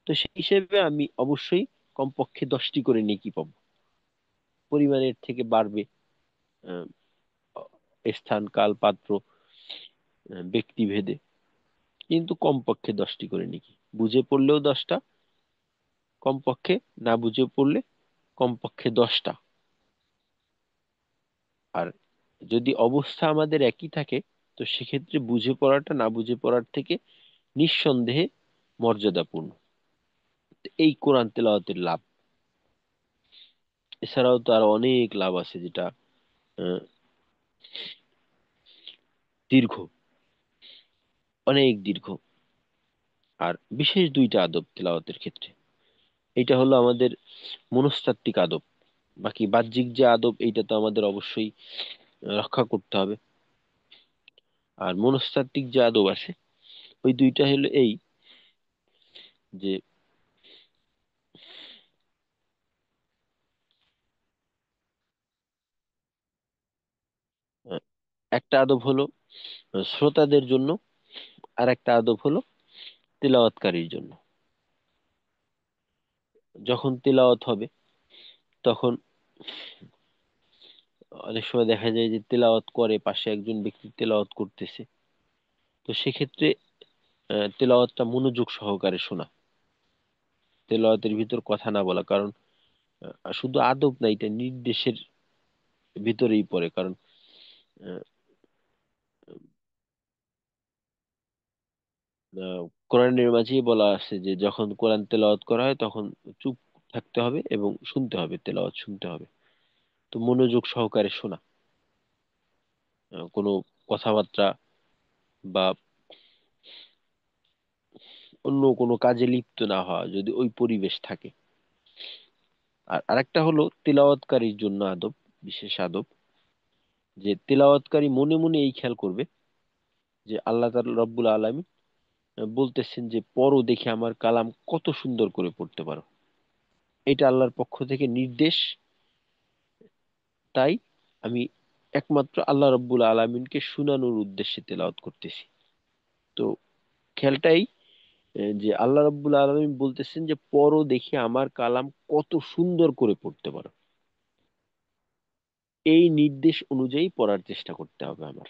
তো সেই হিসেবে আমি অবশ্যই কমপক্ষে 10টি করে নেকি পাবো। পরিমাণের থেকে বাড়বে আহ, স্থান কাল পাত্র ব্যক্তি ভেদে, কিন্তু কমপক্ষে 10টি করে নেকি। বুঝে পড়লেও 10টা, কমপক্ষে না বুঝে পড়লে কমপক্ষে 10টা। আর যদি অবস্থা আমাদের একই থাকে, তো সেক্ষেত্রে বুঝে পড়াটা না বুঝে পড়ার থেকে নিঃসন্দেহে মর্যাদাপূর্ণ। এই কোরআন তেলাওয়াতের লাভ। এছাড়াও তো আরো অনেক লাভ আছে, যেটা আহ, দীর্ঘ, অনেক দীর্ঘ। আর বিশেষ দুইটা আদব তেলাওয়াতের ক্ষেত্রে, এটা হলো আমাদের মনস্তাত্ত্বিক আদব। বাকি বাহ্যিক যে আদব এইটা তো আমাদের অবশ্যই রক্ষা করতে হবে। আর মনস্তাত্ত্বিক যে আদব আছে, ওই দুইটা হলো এই যে আহ, একটা আদব হলো শ্রোতাদের জন্য, আর একটা আদব হলো তেলাওয়াতকারীর জন্য। যখন তেলাওয়াত হবে তখন অনেক সময় দেখা যায় যে তেলাওয়াত করে, পাশে একজন ব্যক্তি তেলাওয়াত করতেছে। তো সেক্ষেত্রে তেলাওয়াতটা মনোযোগ সহকারে শোনা, তেলাওয়াতের ভিতর কথা না বলা। কারণ শুধু আদব না, এটা নির্দেশের ভিতরেই পড়ে। কারণ আহ, কোরআনের মাঝেই বলা আছে যে যখন কোরআন তেলাওয়াত করা হয় তখন চুপ থাকতে হবে এবং শুনতে হবে, তেলাওয়াত শুনতে হবে। তো মনোযোগ সহকারে শোনা, কোনো কথাবার্তা বা অন্য কোনো কাজে লিপ্ত না হওয়া যদি ওই পরিবেশ থাকে। আর আরেকটা হলো তেলাওয়াতকারীর জন্য আদব, বিশেষ আদব, যে তেলাওয়াতকারী মনে মনে এই খেয়াল করবে যে আল্লাহ তাআলা রব্বুল আলামিন বলতেছেন যে পড়ো, দেখে আমার কালাম কত সুন্দর করে পড়তে পারো। এটা আল্লাহর পক্ষ থেকে নির্দেশ, তাই আমি একমাত্র আল্লাহ রব্বুল আলামিনকে শুনানোর উদ্দেশ্যে তেলাওয়াত করতেছি। তো খেয়ালটাই যে আল্লাহ রব্বুল আলামিন বলতেছেন যে পড়ো, দেখে আমার কালাম কত সুন্দর করে পড়তে পারো। এই নির্দেশ অনুযায়ী পড়ার চেষ্টা করতে হবে আমার।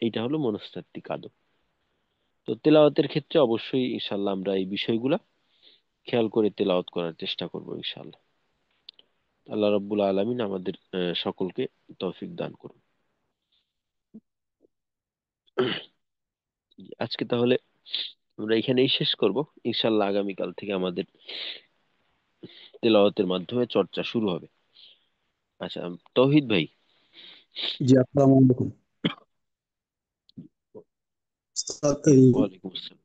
এইটা হলো মনস্তাত্ত্বিক আদব। তো তেলাওয়াতের ক্ষেত্রে অবশ্যই ইনশাল্লাহ আমরা এই বিষয়গুলা খেয়াল করে তেলাওয়াত করার চেষ্টা করব ইনশাল্লাহ। আল্লাহ রাব্বুল আলামিন আমাদের সকলকে তৌফিক দান করুন। আজকে তাহলে আমরা এখানেই শেষ করব। ইনশাল্লাহ আগামীকাল থেকে আমাদের তেলাওয়াতের মাধ্যমে চর্চা শুরু হবে। আচ্ছা, তৌহিদ ভাই। জি, আসসালামু আলাইকুম। উস্তাদ, এই ওয়ালাইকুম আসসালাম।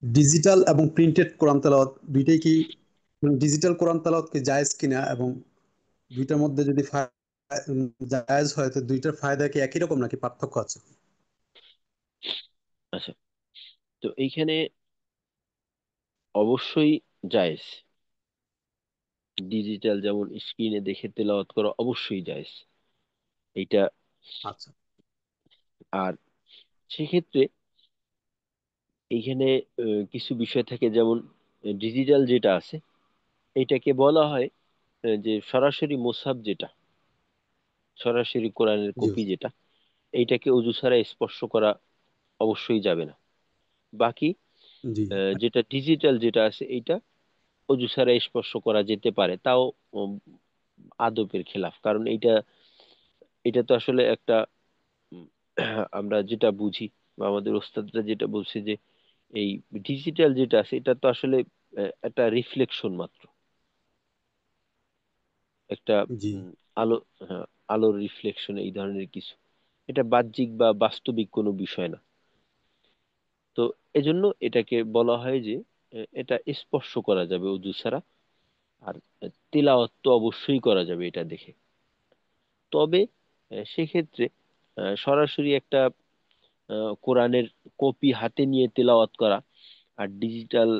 ডিজিটাল এবং প্রিন্টেড কোরআন তেলাওয়াত দুইটাই কি, ডিজিটাল কোরআন তেলাওয়াত কি জায়েজ কিনা, এবং দুইটার মধ্যে যদি জায়েজ হয় তো দুইটার ফায়দা কি একই রকম নাকি পার্থক্য আছে? আচ্ছা, তো এইখানে অবশ্যই জায়েজ। ডিজিটাল যেমন স্ক্রিনে দেখে তেলাওয়াত করা অবশ্যই জায়েজ এইটা। আচ্ছা। আর সেক্ষেত্রে এইখানে কিছু বিষয় থাকে, যেমন ডিজিটাল যেটা আছে এটাকে বলা হয় যে সরাসরি মুসাহাফ, যেটা সরাসরি কোরআনের জি কপি, যেটা এইটাকে অজু ছাড়া স্পর্শ করা অবশ্যই যাবে না। বাকি জি যেটা ডিজিটাল যেটা আছে এইটা অজু ছাড়া স্পর্শ করা যেতে পারে, তাও উম, আদবের খেলাফ। কারণ এইটা এটা তো আসলে একটা উম, আমরা যেটা বুঝি বা আমাদের ওস্তাদরা যেটা বলছে যে এই ডিজিটাল যেটা আছে এটা তো আসলে একটা রিফ্লেকশন মাত্র, একটা জি উম, আলো, হ্যাঁ, আলোর রিফ্লেকশন, এই ধরনের কিছু। এটা বাহ্যিক বা বাস্তবিক কোনো বিষয় না। তো এজন্য এটাকে বলা হয় যে এটা স্পর্শ করা যাবে অজু ছাড়া। আর তিলাওয়াত তো অবশ্যই করা যাবে এটা দেখে। তবে সেক্ষেত্রে সরাসরি একটা কোরআনের কপি হাতে নিয়ে তেলাওয়াত করা আর ডিজিটাল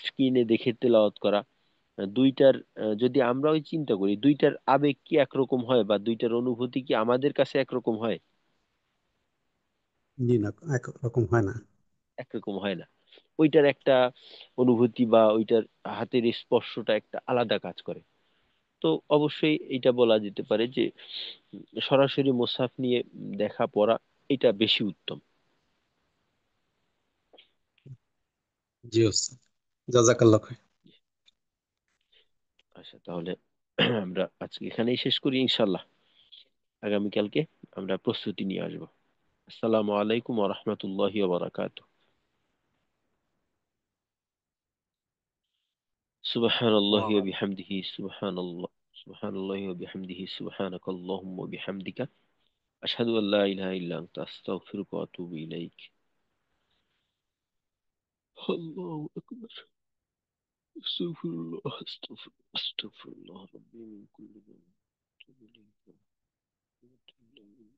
স্ক্রিনে দেখে তেলাওয়াত করা, দুইটার যদি আমরা ওই চিন্তা করি, দুইটার আবেগ কি একরকম হয় বা দুইটার অনুভূতি কি আমাদের কাছে একরকম হয়? জি, না একরকম হয় না। একরকম হয় না। ওইটার একটা অনুভূতি বা ওইটার হাতের স্পর্শটা একটা আলাদা কাজ করে। তো অবশ্যই এটা বলা যেতে পারে যে সরাসরি মুছাফ নিয়ে দেখা পড়া এটা বেশি উত্তম। জি ওস্তাদ, জাজাকাল্লাহ খাইর। আচ্ছা, তাহলে আমরা আজকে এখানেই শেষ করি ইনশাল্লাহ। আগামীকালকে আমরা প্রস্তুতি নিয়ে আসবো। আসসালামু আলাইকুম ওয়া রাহমাতুল্লাহি ওয়া বারাকাতুহু। সুবহানাল্লাহি ওয়া বিহামদিহি, সুবহানাল্লাহ, সুবহানাল্লাহি ওয়া বিহামদিহি, সুবহানাকাল্লাহুম্মা ওয়া বিহামদিকা, আশহাদু আল লা ইলাহা ইল্লা আনতা, আস্তাগফিরুকা ওয়া আতুবু ইলাইক। আল্লাহু আকবার। আস্তাগফিরুল্লাহ, আস্তাগফিরুল্লাহ, আস্তাগফিরুল্লাহ রাব্বি মিন কুল্লি যামবিন ওয়া আতুবু ইলাইহি।